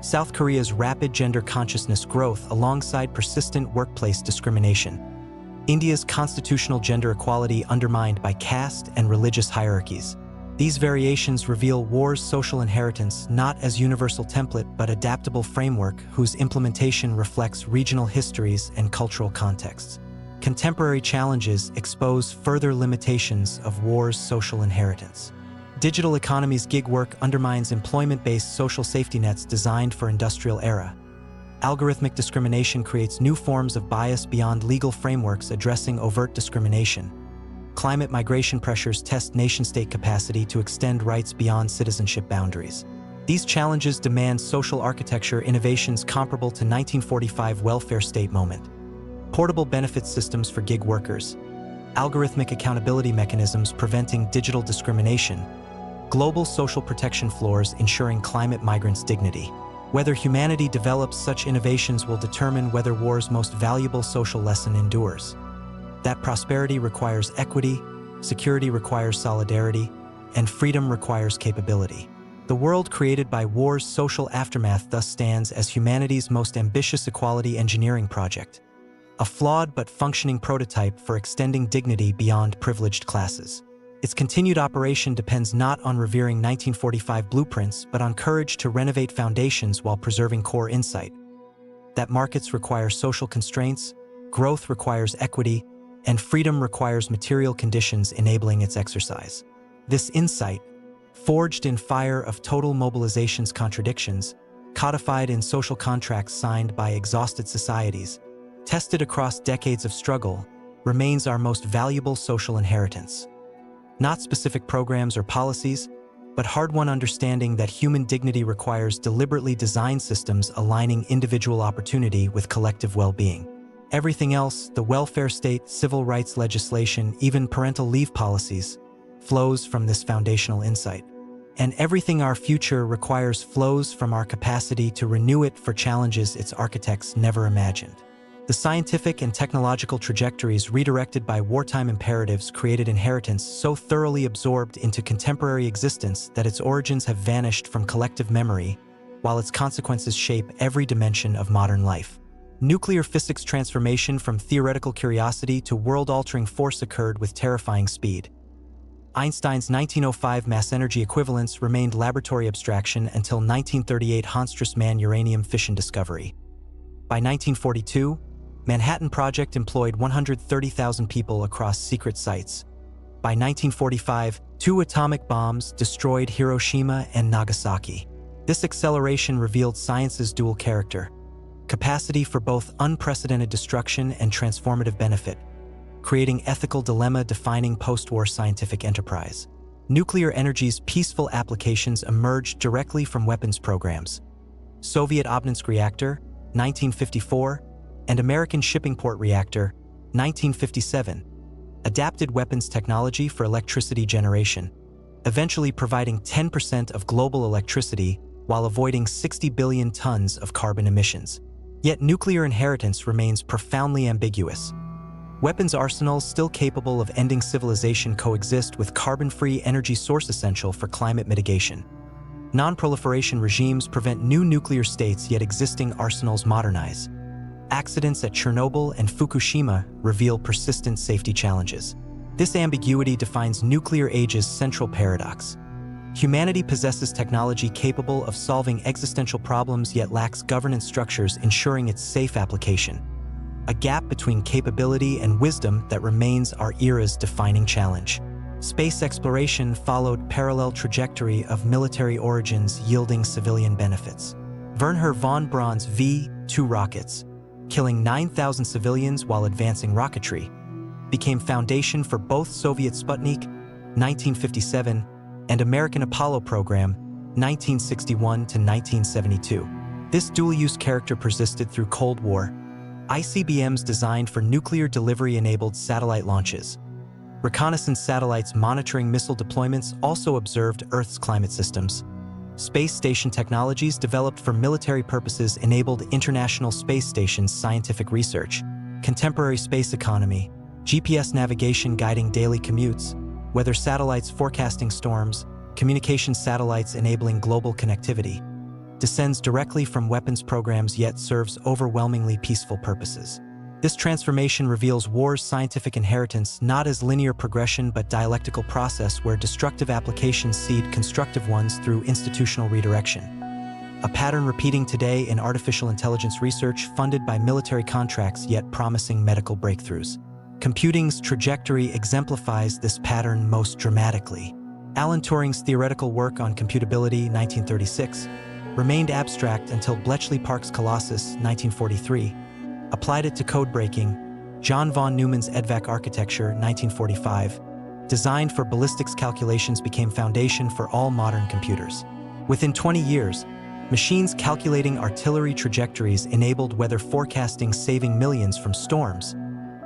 [SPEAKER 1] South Korea's rapid gender consciousness growth alongside persistent workplace discrimination. India's constitutional gender equality undermined by caste and religious hierarchies. These variations reveal war's social inheritance not as universal template but adaptable framework whose implementation reflects regional histories and cultural contexts. Contemporary challenges expose further limitations of war's social inheritance. Digital economy's gig work undermines employment-based social safety nets designed for industrial era. Algorithmic discrimination creates new forms of bias beyond legal frameworks addressing overt discrimination. climate migration pressures test nation-state capacity to extend rights beyond citizenship boundaries. These challenges demand social architecture innovations comparable to 1945 welfare state moment. Portable benefits systems for gig workers, algorithmic accountability mechanisms preventing digital discrimination, global social protection floors ensuring climate migrants' dignity. Whether humanity develops such innovations will determine whether war's most valuable social lesson endures. That prosperity requires equity, security requires solidarity, and freedom requires capability. The world created by war's social aftermath thus stands as humanity's most ambitious equality engineering project, a flawed but functioning prototype for extending dignity beyond privileged classes. Its continued operation depends not on revering 1945 blueprints, but on courage to renovate foundations while preserving core insight. That markets require social constraints, growth requires equity, and freedom requires material conditions enabling its exercise. This insight, forged in fire of total mobilization's contradictions, codified in social contracts signed by exhausted societies, tested across decades of struggle, remains our most valuable social inheritance. Not specific programs or policies, but hard-won understanding that human dignity requires deliberately designed systems aligning individual opportunity with collective well-being. Everything else, the welfare state, civil rights legislation, even parental leave policies, flows from this foundational insight. And everything our future requires flows from our capacity to renew it for challenges its architects never imagined. The scientific and technological trajectories redirected by wartime imperatives created inheritance so thoroughly absorbed into contemporary existence that its origins have vanished from collective memory, while its consequences shape every dimension of modern life. Nuclear physics transformation from theoretical curiosity to world-altering force occurred with terrifying speed. Einstein's 1905 mass energy equivalence remained laboratory abstraction until 1938 Hans-Strassmann uranium fission discovery. By 1942, Manhattan Project employed 130,000 people across secret sites. By 1945, 2 atomic bombs destroyed Hiroshima and Nagasaki. This acceleration revealed science's dual character: capacity for both unprecedented destruction and transformative benefit, creating ethical dilemma defining post-war scientific enterprise. Nuclear energy's peaceful applications emerged directly from weapons programs. Soviet Obninsk reactor, 1954, and American shipping port reactor, 1957, adapted weapons technology for electricity generation, eventually providing 10% of global electricity while avoiding 60 billion tons of carbon emissions. Yet nuclear inheritance remains profoundly ambiguous. Weapons arsenals still capable of ending civilization coexist with carbon-free energy source essential for climate mitigation. Non-proliferation regimes prevent new nuclear states, yet existing arsenals modernize. Accidents at Chernobyl and Fukushima reveal persistent safety challenges. This ambiguity defines nuclear age's central paradox. Humanity possesses technology capable of solving existential problems yet lacks governance structures ensuring its safe application. A gap between capability and wisdom that remains our era's defining challenge. Space exploration followed parallel trajectory of military origins yielding civilian benefits. Wernher von Braun's V-2 rockets, killing 9,000 civilians while advancing rocketry, became foundation for both Soviet Sputnik, 1957, and American Apollo program, 1961 to 1972. This dual-use character persisted through Cold War. ICBMs designed for nuclear delivery-enabled satellite launches. Reconnaissance satellites monitoring missile deployments also observed Earth's climate systems. Space station technologies developed for military purposes enabled International Space Station's scientific research. Contemporary space economy, GPS navigation guiding daily commutes, weather satellites forecasting storms, communication satellites enabling global connectivity, descends directly from weapons programs yet serves overwhelmingly peaceful purposes. This transformation reveals war's scientific inheritance not as linear progression but dialectical process where destructive applications seed constructive ones through institutional redirection. A pattern repeating today in artificial intelligence research funded by military contracts yet promising medical breakthroughs. Computing's trajectory exemplifies this pattern most dramatically. Alan Turing's theoretical work on computability, 1936, remained abstract until Bletchley Park's Colossus, 1943, applied it to code breaking. John von Neumann's EDVAC architecture, 1945, designed for ballistics calculations, became foundation for all modern computers. Within 20 years, machines calculating artillery trajectories enabled weather forecasting, saving millions from storms,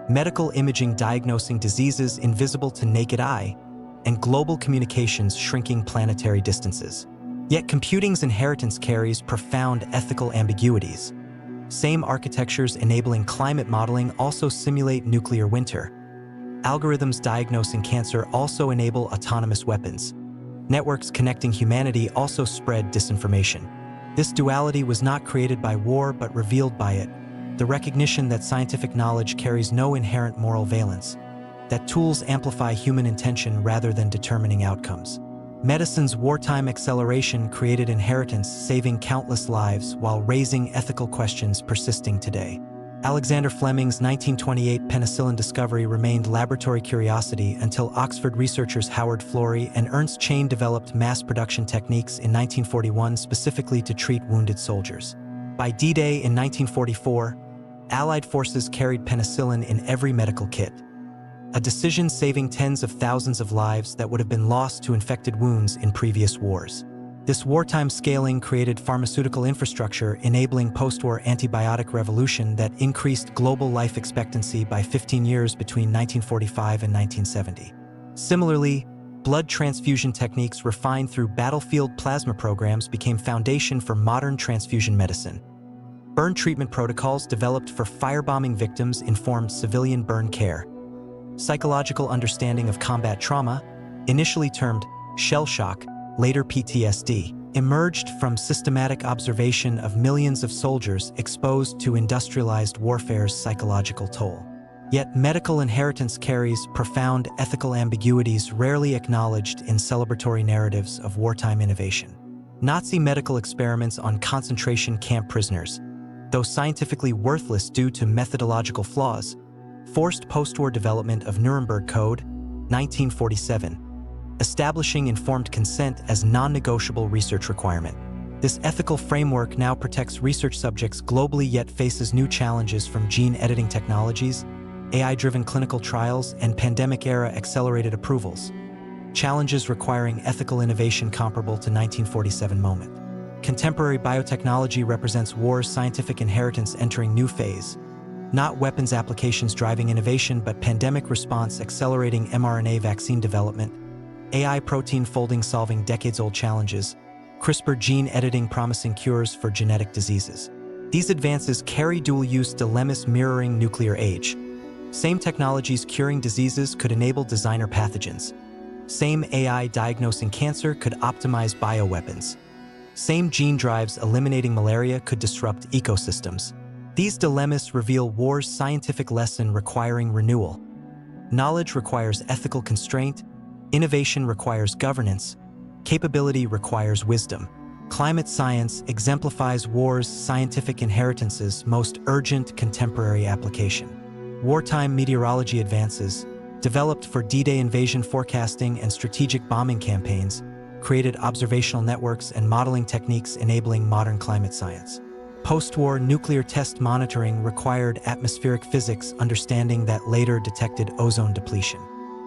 [SPEAKER 1] medical imaging diagnosing diseases invisible to naked eye, and global communications shrinking planetary distances. Yet computing's inheritance carries profound ethical ambiguities. Same architectures enabling climate modeling also simulate nuclear winter. Algorithms diagnosing cancer also enable autonomous weapons. Networks connecting humanity also spread disinformation. This duality was not created by war but revealed by it. The recognition that scientific knowledge carries no inherent moral valence, that tools amplify human intention rather than determining outcomes. Medicine's wartime acceleration created inheritance, saving countless lives while raising ethical questions persisting today. Alexander Fleming's 1928 penicillin discovery remained laboratory curiosity until Oxford researchers Howard Florey and Ernst Chain developed mass production techniques in 1941 specifically to treat wounded soldiers. By D-Day in 1944, Allied forces carried penicillin in every medical kit, a decision saving tens of thousands of lives that would have been lost to infected wounds in previous wars. This wartime scaling created pharmaceutical infrastructure, enabling post-war antibiotic revolution that increased global life expectancy by 15 years between 1945 and 1970. Similarly, blood transfusion techniques refined through battlefield plasma programs became foundation for modern transfusion medicine. Burn treatment protocols developed for firebombing victims informed civilian burn care. Psychological understanding of combat trauma, initially termed shell shock, later PTSD, emerged from systematic observation of millions of soldiers exposed to industrialized warfare's psychological toll. Yet medical inheritance carries profound ethical ambiguities rarely acknowledged in celebratory narratives of wartime innovation. Nazi medical experiments on concentration camp prisoners, though scientifically worthless due to methodological flaws, forced post-war development of Nuremberg Code, 1947, establishing informed consent as non-negotiable research requirement. This ethical framework now protects research subjects globally yet faces new challenges from gene editing technologies, AI-driven clinical trials, and pandemic-era accelerated approvals. Challenges requiring ethical innovation comparable to 1947 moment. Contemporary biotechnology represents war's scientific inheritance entering new phase. Not weapons applications driving innovation, but pandemic response accelerating mRNA vaccine development, AI protein folding solving decades-old challenges, CRISPR gene editing promising cures for genetic diseases. These advances carry dual-use dilemmas mirroring nuclear age. Same technologies curing diseases could enable designer pathogens. Same AI diagnosing cancer could optimize bioweapons. Same gene drives eliminating malaria could disrupt ecosystems. These dilemmas reveal war's scientific lesson requiring renewal. Knowledge requires ethical constraint, innovation requires governance, capability requires wisdom. Climate science exemplifies war's scientific inheritance's most urgent contemporary application. Wartime meteorology advances, developed for D-Day invasion forecasting and strategic bombing campaigns, created observational networks and modeling techniques enabling modern climate science. Post-war nuclear test monitoring required atmospheric physics understanding that later detected ozone depletion.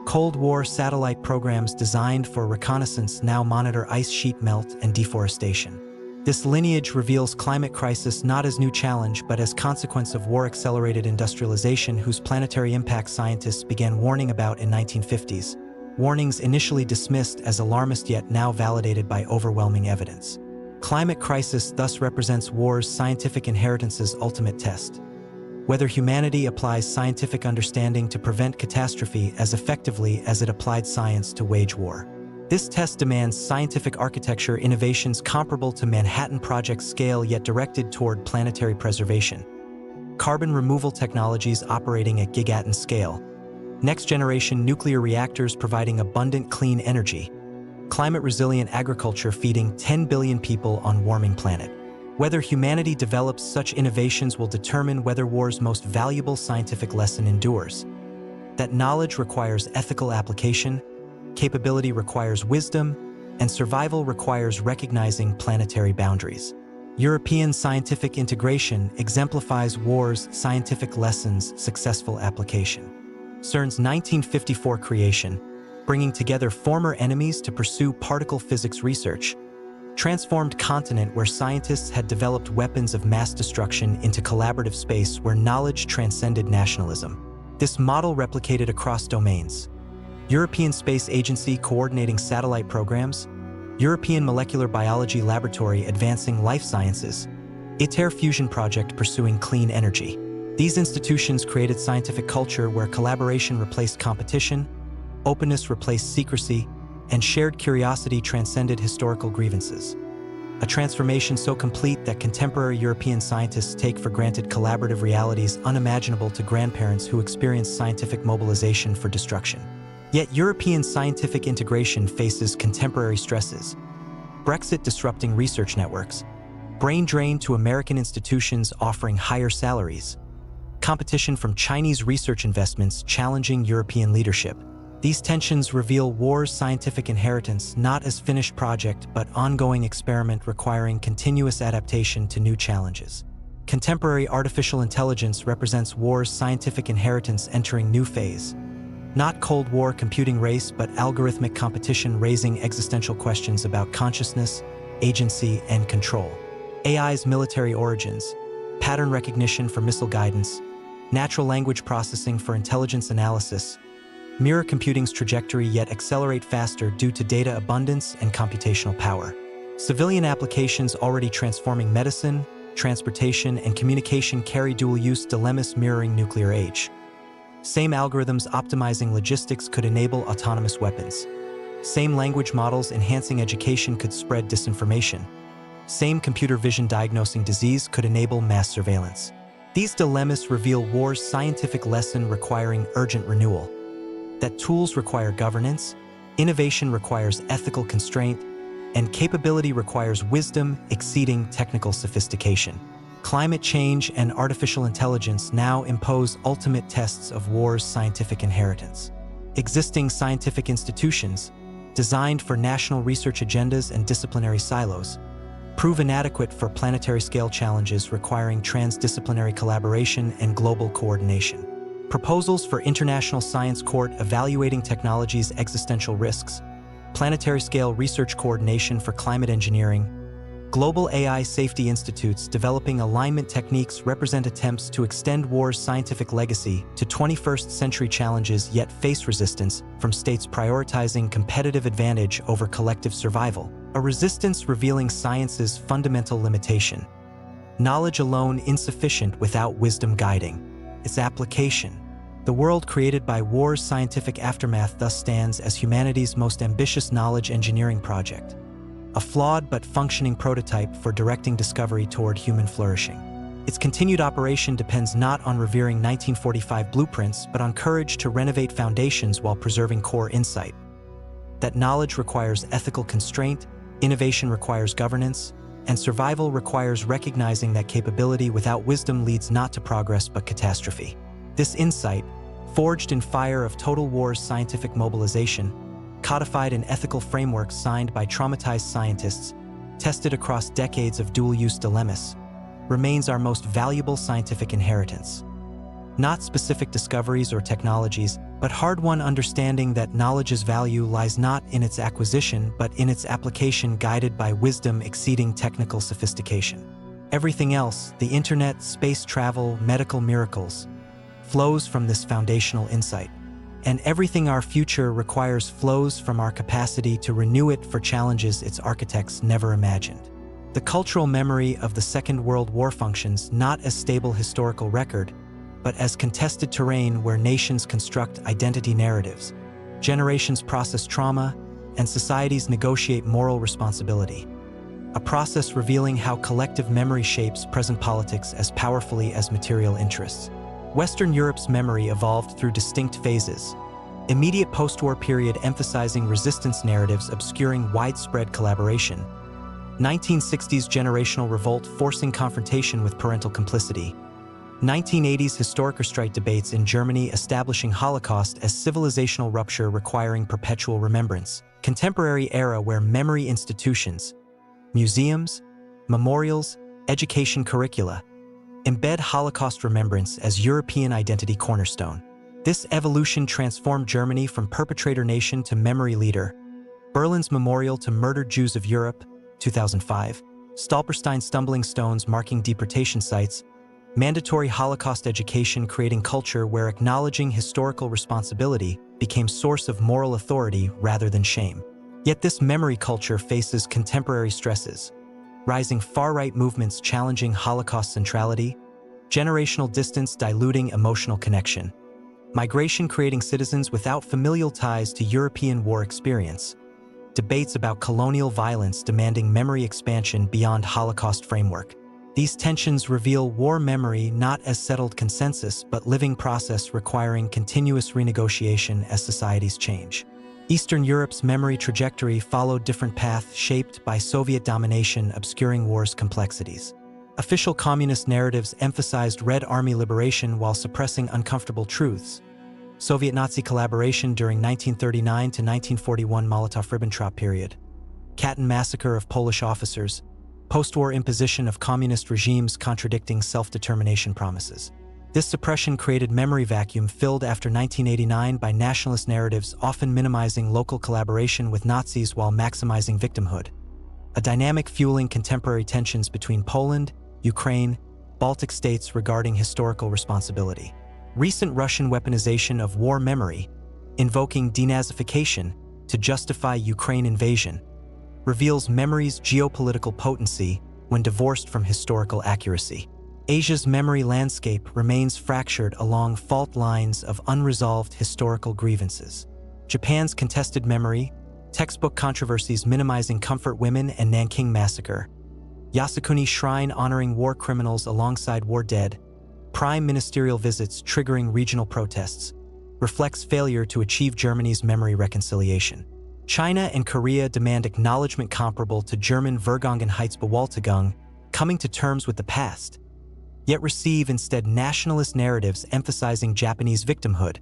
[SPEAKER 1] Cold War satellite programs designed for reconnaissance now monitor ice sheet melt and deforestation. This lineage reveals climate crisis not as new challenge but as consequence of war-accelerated industrialization whose planetary impact scientists began warning about in 1950s. Warnings initially dismissed as alarmist yet now validated by overwhelming evidence. Climate crisis thus represents war's scientific inheritance's ultimate test. Whether humanity applies scientific understanding to prevent catastrophe as effectively as it applied science to wage war. This test demands scientific architecture innovations comparable to Manhattan Project scale yet directed toward planetary preservation. Carbon removal technologies operating at gigaton scale. Next-generation nuclear reactors providing abundant clean energy. Climate-resilient agriculture feeding 10 billion people on warming planet. Whether humanity develops such innovations will determine whether war's most valuable scientific lesson endures. That knowledge requires ethical application, capability requires wisdom, and survival requires recognizing planetary boundaries. European scientific integration exemplifies war's scientific lessons' successful application. CERN's 1954 creation, bringing together former enemies to pursue particle physics research. Transformed continent where scientists had developed weapons of mass destruction into collaborative space where knowledge transcended nationalism. This model replicated across domains. European Space Agency coordinating satellite programs, European Molecular Biology Laboratory advancing life sciences, ITER Fusion Project pursuing clean energy. These institutions created scientific culture where collaboration replaced competition, openness replaced secrecy, and shared curiosity transcended historical grievances. A transformation so complete that contemporary European scientists take for granted collaborative realities unimaginable to grandparents who experienced scientific mobilization for destruction. Yet European scientific integration faces contemporary stresses. Brexit disrupting research networks, brain drain to American institutions offering higher salaries, competition from Chinese research investments challenging European leadership. These tensions reveal war's scientific inheritance not as finished project but ongoing experiment requiring continuous adaptation to new challenges. Contemporary artificial intelligence represents war's scientific inheritance entering new phase. Not Cold War computing race but algorithmic competition raising existential questions about consciousness, agency, and control. AI's military origins, pattern recognition for missile guidance, natural language processing for intelligence analysis, mirror computing's trajectory yet accelerate faster due to data abundance and computational power. Civilian applications already transforming medicine, transportation, and communication carry dual-use dilemmas mirroring nuclear age. Same algorithms optimizing logistics could enable autonomous weapons. Same language models enhancing education could spread disinformation. Same computer vision diagnosing disease could enable mass surveillance. These dilemmas reveal war's scientific lesson requiring urgent renewal. That tools require governance, innovation requires ethical constraint, and capability requires wisdom exceeding technical sophistication. Climate change and artificial intelligence now impose ultimate tests of war's scientific inheritance. Existing scientific institutions, designed for national research agendas and disciplinary silos, prove inadequate for planetary-scale challenges requiring transdisciplinary collaboration and global coordination. Proposals for International Science Court evaluating technology's existential risks, planetary-scale research coordination for climate engineering, global AI safety institutes developing alignment techniques represent attempts to extend war's scientific legacy to 21st century challenges yet face resistance from states prioritizing competitive advantage over collective survival, a resistance revealing science's fundamental limitation. Knowledge alone insufficient without wisdom guiding its application. The world created by war's scientific aftermath thus stands as humanity's most ambitious knowledge engineering project, a flawed but functioning prototype for directing discovery toward human flourishing. Its continued operation depends not on revering 1945 blueprints but on courage to renovate foundations while preserving core insight. That knowledge requires ethical constraint, innovation requires governance, and survival requires recognizing that capability without wisdom leads not to progress but catastrophe. This insight, forged in fire of total war's scientific mobilization, codified in ethical frameworks signed by traumatized scientists, tested across decades of dual-use dilemmas, remains our most valuable scientific inheritance. Not specific discoveries or technologies, but hard-won understanding that knowledge's value lies not in its acquisition but in its application guided by wisdom exceeding technical sophistication. Everything else, the internet, space travel, medical miracles, flows from this foundational insight. And everything our future requires flows from our capacity to renew it for challenges its architects never imagined. The cultural memory of the Second World War functions not as stable historical record, but as contested terrain where nations construct identity narratives, generations process trauma, and societies negotiate moral responsibility. A process revealing how collective memory shapes present politics as powerfully as material interests. Western Europe's memory evolved through distinct phases. Immediate post-war period emphasizing resistance narratives obscuring widespread collaboration. 1960s generational revolt forcing confrontation with parental complicity. 1980s historic-restrite debates in Germany establishing Holocaust as civilizational rupture requiring perpetual remembrance. Contemporary era where memory institutions, museums, memorials, education curricula, embed Holocaust remembrance as European identity cornerstone. This evolution transformed Germany from perpetrator nation to memory leader. Berlin's memorial to murdered Jews of Europe, 2005. Stolperstein stumbling stones marking deportation sites. Mandatory Holocaust education creating culture where acknowledging historical responsibility became source of moral authority rather than shame. Yet this memory culture faces contemporary stresses. Rising far-right movements challenging Holocaust centrality. Generational distance diluting emotional connection. Migration creating citizens without familial ties to European war experience. Debates about colonial violence demanding memory expansion beyond Holocaust framework. These tensions reveal war memory not as settled consensus but living process requiring continuous renegotiation as societies change. Eastern Europe's memory trajectory followed different paths shaped by Soviet domination obscuring war's complexities. Official communist narratives emphasized Red Army liberation while suppressing uncomfortable truths. Soviet-Nazi collaboration during 1939 to 1941 Molotov-Ribbentrop period. Katyn massacre of Polish officers. Post-war imposition of communist regimes contradicting self-determination promises. This suppression created memory vacuum filled after 1989 by nationalist narratives often minimizing local collaboration with Nazis while maximizing victimhood. A dynamic fueling contemporary tensions between Poland, Ukraine, Baltic states regarding historical responsibility. Recent Russian weaponization of war memory, invoking denazification to justify Ukraine invasion, reveals memory's geopolitical potency when divorced from historical accuracy. Asia's memory landscape remains fractured along fault lines of unresolved historical grievances. Japan's contested memory, textbook controversies minimizing comfort women and Nanking massacre. Yasukuni Shrine honoring war criminals alongside war dead. Prime ministerial visits triggering regional protests. Reflects failure to achieve Germany's memory reconciliation. China and Korea demand acknowledgement comparable to German Vergangenheitsbewältigung, coming to terms with the past, yet receive instead nationalist narratives emphasizing Japanese victimhood,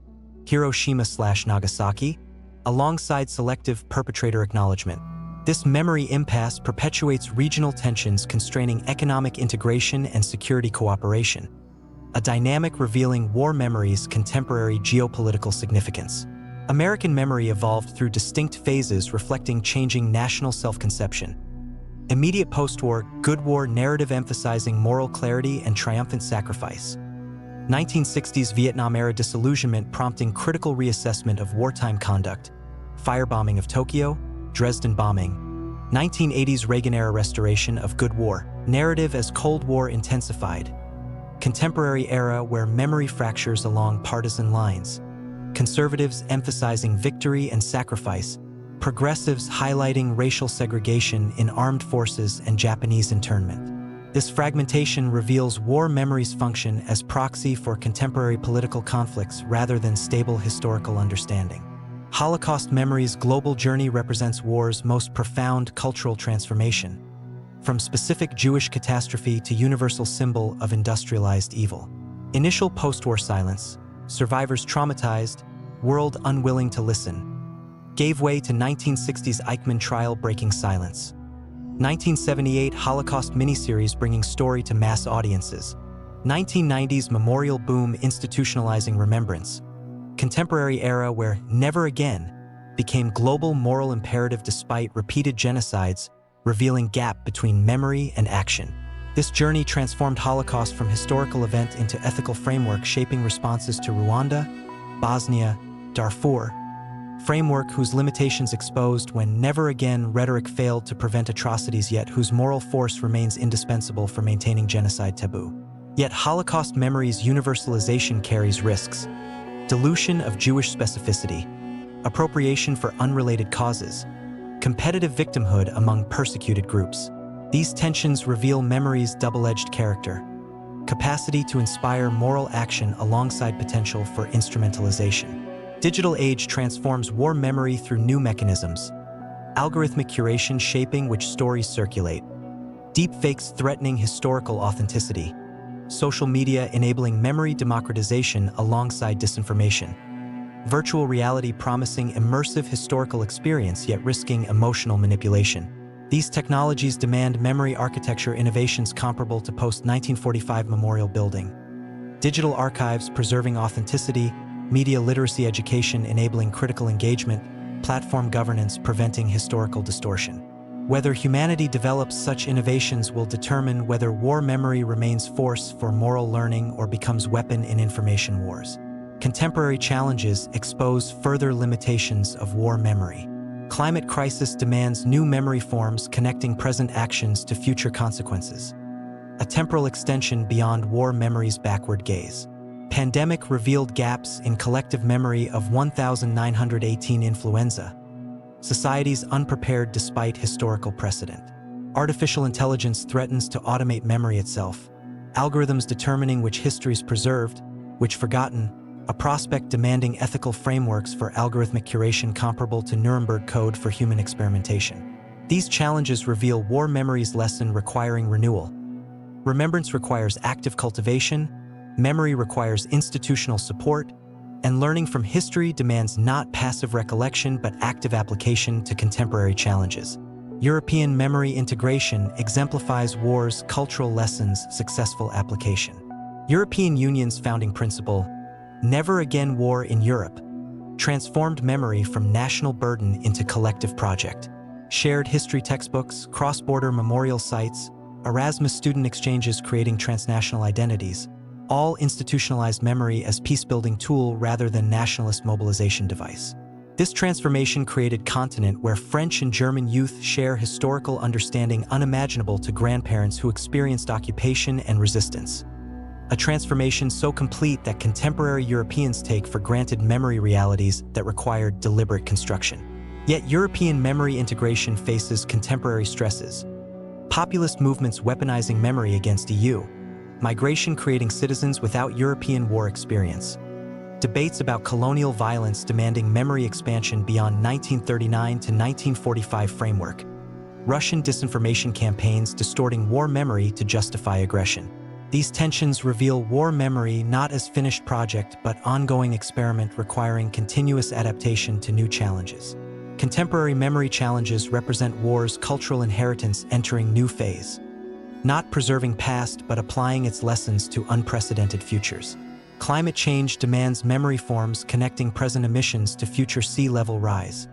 [SPEAKER 1] Hiroshima/Nagasaki, alongside selective perpetrator acknowledgement. This memory impasse perpetuates regional tensions constraining economic integration and security cooperation, a dynamic revealing war memory's contemporary geopolitical significance. American memory evolved through distinct phases reflecting changing national self-conception. Immediate post-war, good war narrative emphasizing moral clarity and triumphant sacrifice. 1960s Vietnam-era disillusionment prompting critical reassessment of wartime conduct. Firebombing of Tokyo, Dresden bombing. 1980s Reagan-era restoration of good war narrative as Cold War intensified. Contemporary era where memory fractures along partisan lines. Conservatives emphasizing victory and sacrifice, progressives highlighting racial segregation in armed forces and Japanese internment. This fragmentation reveals war memory's function as proxy for contemporary political conflicts rather than stable historical understanding. Holocaust memory's global journey represents war's most profound cultural transformation, from specific Jewish catastrophe to universal symbol of industrialized evil. Initial post-war silence, survivors traumatized, world unwilling to listen, gave way to 1960s Eichmann trial breaking silence. 1978 Holocaust miniseries bringing story to mass audiences. 1990s memorial boom institutionalizing remembrance. Contemporary era where never again became global moral imperative despite repeated genocides, revealing gap between memory and action. This journey transformed Holocaust from historical event into ethical framework shaping responses to Rwanda, Bosnia, Darfur, framework whose limitations exposed when never again rhetoric failed to prevent atrocities yet whose moral force remains indispensable for maintaining genocide taboo. Yet Holocaust memory's universalization carries risks. Dilution of Jewish specificity, appropriation for unrelated causes, competitive victimhood among persecuted groups. These tensions reveal memory's double-edged character, capacity to inspire moral action alongside potential for instrumentalization. Digital age transforms war memory through new mechanisms, algorithmic curation shaping which stories circulate, deepfakes threatening historical authenticity, social media enabling memory democratization alongside disinformation, virtual reality promising immersive historical experience yet risking emotional manipulation. These technologies demand memory architecture innovations comparable to post-1945 memorial building. Digital archives preserving authenticity, media literacy education enabling critical engagement, platform governance preventing historical distortion. Whether humanity develops such innovations will determine whether war memory remains force for moral learning or becomes weapon in information wars. Contemporary challenges expose further limitations of war memory. Climate crisis demands new memory forms connecting present actions to future consequences. A temporal extension beyond war memory's backward gaze. Pandemic revealed gaps in collective memory of 1918 influenza. Societies unprepared despite historical precedent. Artificial intelligence threatens to automate memory itself. Algorithms determining which history is preserved, which forgotten, a prospect demanding ethical frameworks for algorithmic curation comparable to Nuremberg Code for human experimentation. These challenges reveal war memory's lesson requiring renewal. Remembrance requires active cultivation, memory requires institutional support, and learning from history demands not passive recollection but active application to contemporary challenges. European memory integration exemplifies war's cultural lessons' successful application. European Union's founding principle, "Never Again War in Europe," transformed memory from national burden into collective project. Shared history textbooks, cross-border memorial sites, Erasmus student exchanges creating transnational identities, all institutionalized memory as peace-building tool rather than nationalist mobilization device. This transformation created continent where French and German youth share historical understanding unimaginable to grandparents who experienced occupation and resistance. A transformation so complete that contemporary Europeans take for granted memory realities that required deliberate construction. Yet European memory integration faces contemporary stresses. Populist movements weaponizing memory against EU. Migration creating citizens without European war experience. Debates about colonial violence demanding memory expansion beyond 1939 to 1945 framework. Russian disinformation campaigns distorting war memory to justify aggression. These tensions reveal war memory not as finished project but ongoing experiment requiring continuous adaptation to new challenges. Contemporary memory challenges represent war's cultural inheritance entering new phase. Not preserving past but applying its lessons to unprecedented futures. Climate change demands memory forms connecting present emissions to future sea level rise.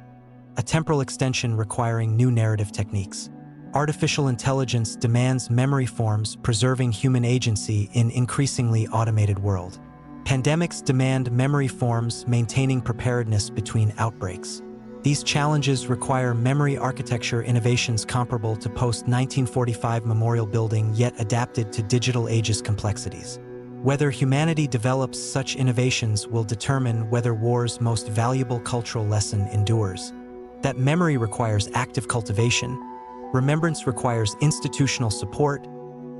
[SPEAKER 1] A temporal extension requiring new narrative techniques. Artificial intelligence demands memory forms preserving human agency in increasingly automated world. Pandemics demand memory forms maintaining preparedness between outbreaks. These challenges require memory architecture innovations comparable to post-1945 memorial building yet adapted to digital age's complexities. Whether humanity develops such innovations will determine whether war's most valuable cultural lesson endures. That memory requires active cultivation, remembrance requires institutional support,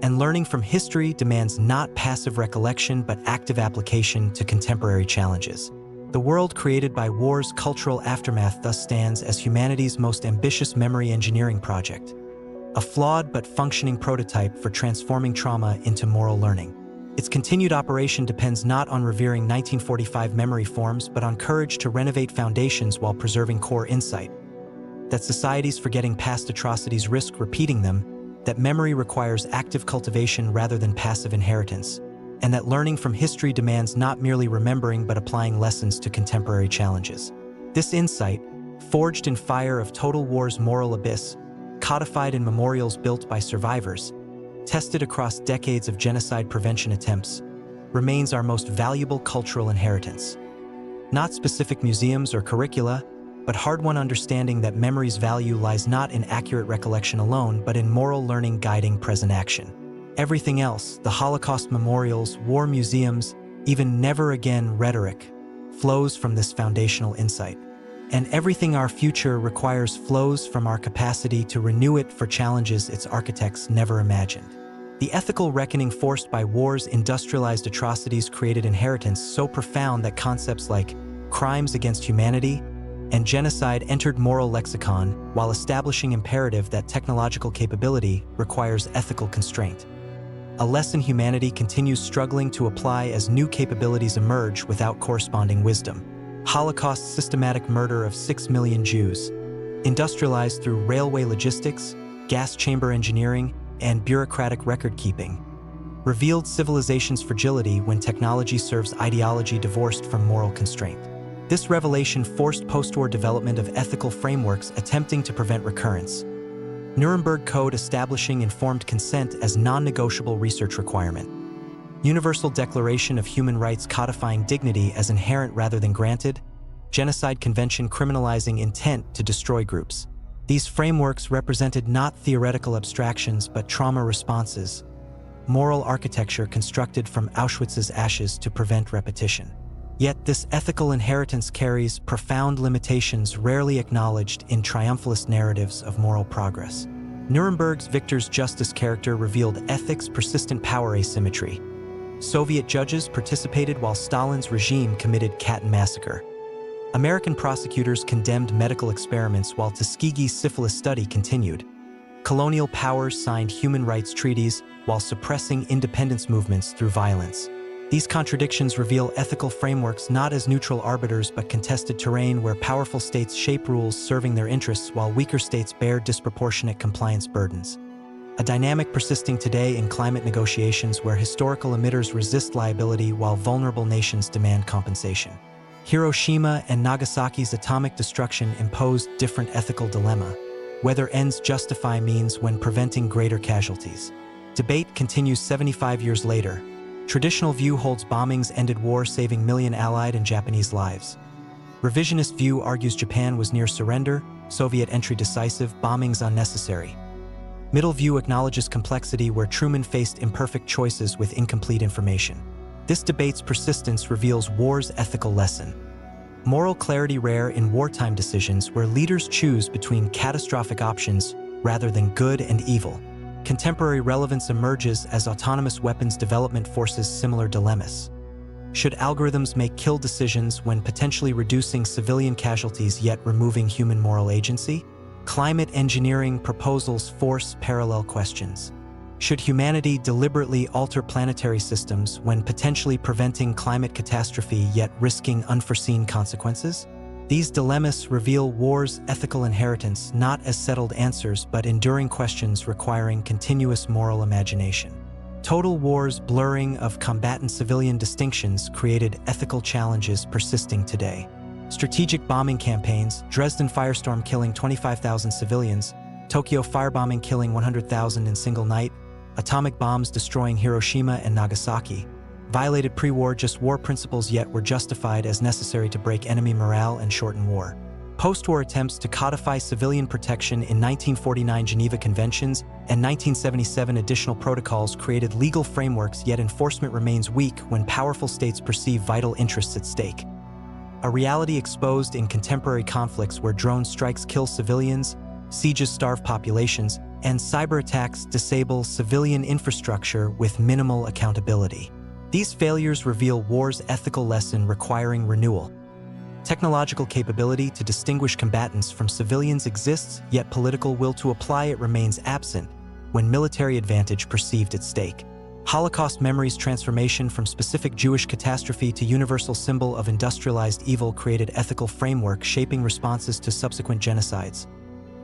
[SPEAKER 1] and learning from history demands not passive recollection but active application to contemporary challenges. The world created by war's cultural aftermath thus stands as humanity's most ambitious memory engineering project, a flawed but functioning prototype for transforming trauma into moral learning. Its continued operation depends not on revering 1945 memory forms but on courage to renovate foundations while preserving core insight, that societies forgetting past atrocities risk repeating them, that memory requires active cultivation rather than passive inheritance, and that learning from history demands not merely remembering but applying lessons to contemporary challenges. This insight, forged in fire of total war's moral abyss, codified in memorials built by survivors, tested across decades of genocide prevention attempts, remains our most valuable cultural inheritance. Not specific museums or curricula, but hard-won understanding that memory's value lies not in accurate recollection alone but in moral learning guiding present action. Everything else, the Holocaust memorials, war museums, even never again rhetoric, flows from this foundational insight. And everything our future requires flows from our capacity to renew it for challenges its architects never imagined. The ethical reckoning forced by war's industrialized atrocities created inheritance so profound that concepts like crimes against humanity and genocide entered moral lexicon while establishing imperative that technological capability requires ethical constraint. A lesson humanity continues struggling to apply as new capabilities emerge without corresponding wisdom. Holocaust's systematic murder of 6 million Jews, industrialized through railway logistics, gas chamber engineering, and bureaucratic record-keeping, revealed civilization's fragility when technology serves ideology divorced from moral constraint. This revelation forced post-war development of ethical frameworks attempting to prevent recurrence. Nuremberg Code establishing informed consent as non-negotiable research requirement. Universal Declaration of Human Rights codifying dignity as inherent rather than granted. Genocide Convention criminalizing intent to destroy groups. These frameworks represented not theoretical abstractions but trauma responses, moral architecture constructed from Auschwitz's ashes to prevent repetition. Yet this ethical inheritance carries profound limitations rarely acknowledged in triumphalist narratives of moral progress. Nuremberg's victor's justice character revealed ethics' persistent power asymmetry. Soviet judges participated while Stalin's regime committed Katyn massacre. American prosecutors condemned medical experiments while Tuskegee's syphilis study continued. Colonial powers signed human rights treaties while suppressing independence movements through violence. These contradictions reveal ethical frameworks not as neutral arbiters but contested terrain where powerful states shape rules serving their interests while weaker states bear disproportionate compliance burdens. A dynamic persisting today in climate negotiations where historical emitters resist liability while vulnerable nations demand compensation. Hiroshima and Nagasaki's atomic destruction imposed different ethical dilemma, whether ends justify means when preventing greater casualties. Debate continues 75 years later. Traditional view holds bombings ended war, saving million Allied and Japanese lives. Revisionist view argues Japan was near surrender, Soviet entry decisive, bombings unnecessary. Middle view acknowledges complexity where Truman faced imperfect choices with incomplete information. This debate's persistence reveals war's ethical lesson. Moral clarity rare in wartime decisions where leaders choose between catastrophic options rather than good and evil. Contemporary relevance emerges as autonomous weapons development forces similar dilemmas. Should algorithms make kill decisions when potentially reducing civilian casualties yet removing human moral agency? Climate engineering proposals force parallel questions. Should humanity deliberately alter planetary systems when potentially preventing climate catastrophe yet risking unforeseen consequences? These dilemmas reveal war's ethical inheritance not as settled answers but enduring questions requiring continuous moral imagination. Total war's blurring of combatant-civilian distinctions created ethical challenges persisting today. Strategic bombing campaigns, Dresden firestorm killing 25,000 civilians, Tokyo firebombing killing 100,000 in single night, atomic bombs destroying Hiroshima and Nagasaki, violated pre-war just war principles yet were justified as necessary to break enemy morale and shorten war. Post-war attempts to codify civilian protection in 1949 Geneva Conventions and 1977 additional protocols created legal frameworks yet enforcement remains weak when powerful states perceive vital interests at stake. A reality exposed in contemporary conflicts where drone strikes kill civilians, sieges starve populations, and cyber attacks disable civilian infrastructure with minimal accountability. These failures reveal war's ethical lesson requiring renewal. Technological capability to distinguish combatants from civilians exists, yet political will to apply it remains absent when military advantage perceived at stake. Holocaust memory's transformation from specific Jewish catastrophe to universal symbol of industrialized evil created ethical framework shaping responses to subsequent genocides.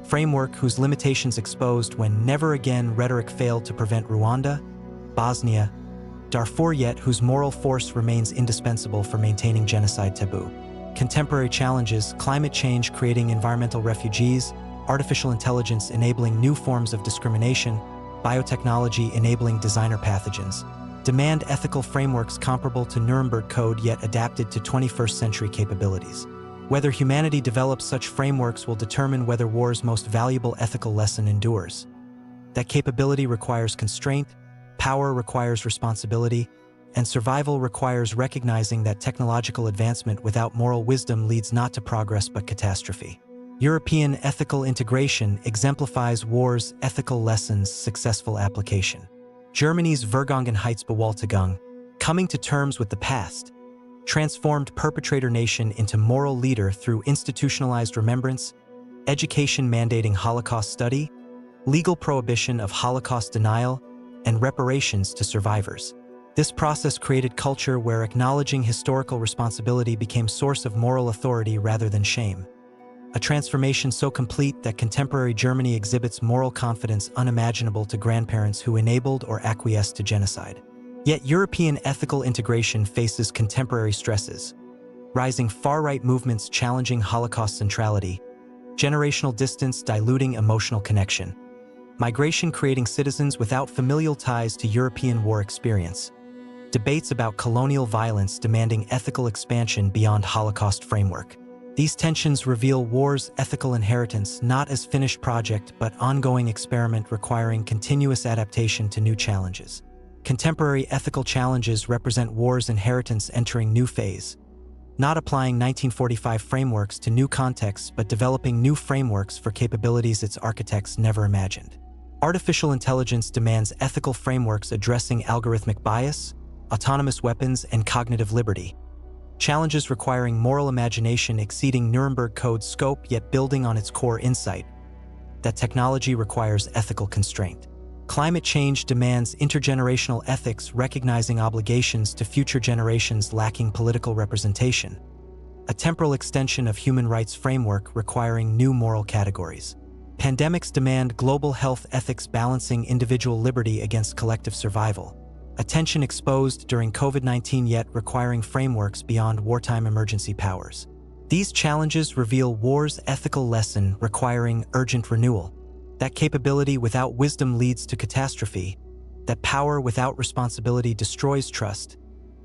[SPEAKER 1] Framework whose limitations exposed when never again rhetoric failed to prevent Rwanda, Bosnia, Darfur yet whose moral force remains indispensable for maintaining genocide taboo. Contemporary challenges, climate change creating environmental refugees, artificial intelligence enabling new forms of discrimination, biotechnology enabling designer pathogens, demand ethical frameworks comparable to Nuremberg Code yet adapted to 21st century capabilities. Whether humanity develops such frameworks will determine whether war's most valuable ethical lesson endures. That capability requires constraint, power requires responsibility, and survival requires recognizing that technological advancement without moral wisdom leads not to progress but catastrophe. European ethical integration exemplifies war's ethical lessons' successful application. Germany's Vergangenheitsbewältigung, coming to terms with the past, transformed perpetrator nation into moral leader through institutionalized remembrance, education mandating Holocaust study, legal prohibition of Holocaust denial, and reparations to survivors. This process created culture where acknowledging historical responsibility became source of moral authority rather than shame. A transformation so complete that contemporary Germany exhibits moral confidence unimaginable to grandparents who enabled or acquiesced to genocide. Yet European ethical integration faces contemporary stresses, rising far-right movements challenging Holocaust centrality, generational distance diluting emotional connection, migration creating citizens without familial ties to European war experience, debates about colonial violence demanding ethical expansion beyond Holocaust framework. These tensions reveal war's ethical inheritance not as finished project but ongoing experiment requiring continuous adaptation to new challenges. Contemporary ethical challenges represent war's inheritance entering new phase, not applying 1945 frameworks to new contexts but developing new frameworks for capabilities its architects never imagined. Artificial intelligence demands ethical frameworks addressing algorithmic bias, autonomous weapons, and cognitive liberty. Challenges requiring moral imagination exceeding Nuremberg Code's scope yet building on its core insight that technology requires ethical constraint. Climate change demands intergenerational ethics recognizing obligations to future generations lacking political representation. A temporal extension of human rights framework requiring new moral categories. Pandemics demand global health ethics balancing individual liberty against collective survival. A tension exposed during COVID-19 yet requiring frameworks beyond wartime emergency powers. These challenges reveal war's ethical lesson requiring urgent renewal. That capability without wisdom leads to catastrophe, that power without responsibility destroys trust,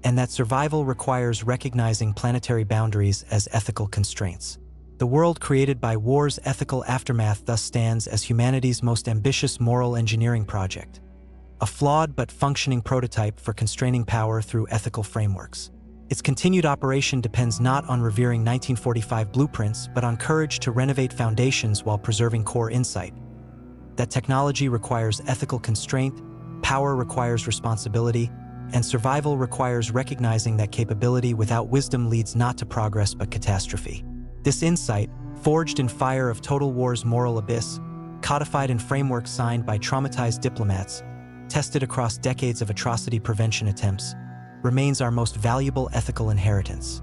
[SPEAKER 1] and that survival requires recognizing planetary boundaries as ethical constraints. The world created by war's ethical aftermath thus stands as humanity's most ambitious moral engineering project, a flawed but functioning prototype for constraining power through ethical frameworks. Its continued operation depends not on revering 1945 blueprints but on courage to renovate foundations while preserving core insight. That technology requires ethical constraint, power requires responsibility, and survival requires recognizing that capability without wisdom leads not to progress but catastrophe. This insight, forged in fire of total war's moral abyss, codified in frameworks signed by traumatized diplomats, tested across decades of atrocity prevention attempts, remains our most valuable ethical inheritance.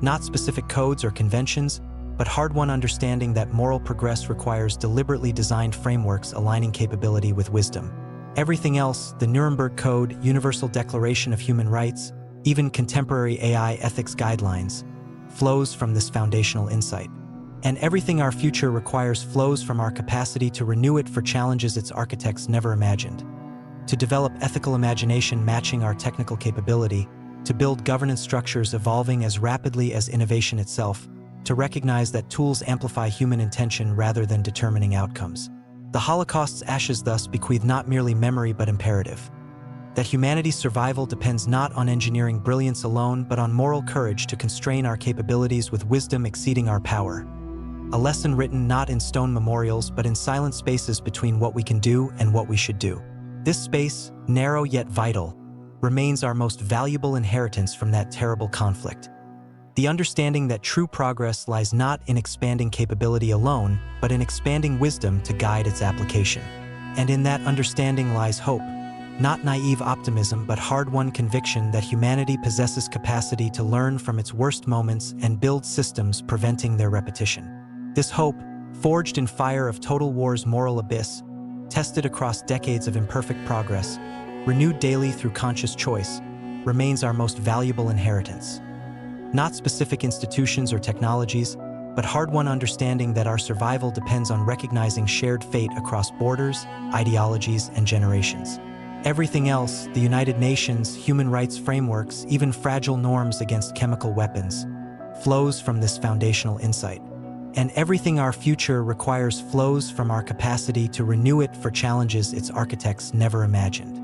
[SPEAKER 1] Not specific codes or conventions, but hard-won understanding that moral progress requires deliberately designed frameworks aligning capability with wisdom. Everything else, the Nuremberg Code, Universal Declaration of Human Rights, even contemporary AI ethics guidelines, flows from this foundational insight. And everything our future requires flows from our capacity to renew it for challenges its architects never imagined. To develop ethical imagination matching our technical capability, to build governance structures evolving as rapidly as innovation itself, to recognize that tools amplify human intention rather than determining outcomes. The Holocaust's ashes thus bequeath not merely memory but imperative. That humanity's survival depends not on engineering brilliance alone but on moral courage to constrain our capabilities with wisdom exceeding our power. A lesson written not in stone memorials but in silent spaces between what we can do and what we should do. This space, narrow yet vital, remains our most valuable inheritance from that terrible conflict. The understanding that true progress lies not in expanding capability alone, but in expanding wisdom to guide its application. And in that understanding lies hope, not naive optimism but hard-won conviction that humanity possesses capacity to learn from its worst moments and build systems preventing their repetition. This hope, forged in fire of total war's moral abyss, tested across decades of imperfect progress, renewed daily through conscious choice, remains our most valuable inheritance. Not specific institutions or technologies, but hard-won understanding that our survival depends on recognizing shared fate across borders, ideologies, and generations. Everything else, the United Nations, human rights frameworks, even fragile norms against chemical weapons, flows from this foundational insight. And everything our future requires flows from our capacity to renew it for challenges its architects never imagined.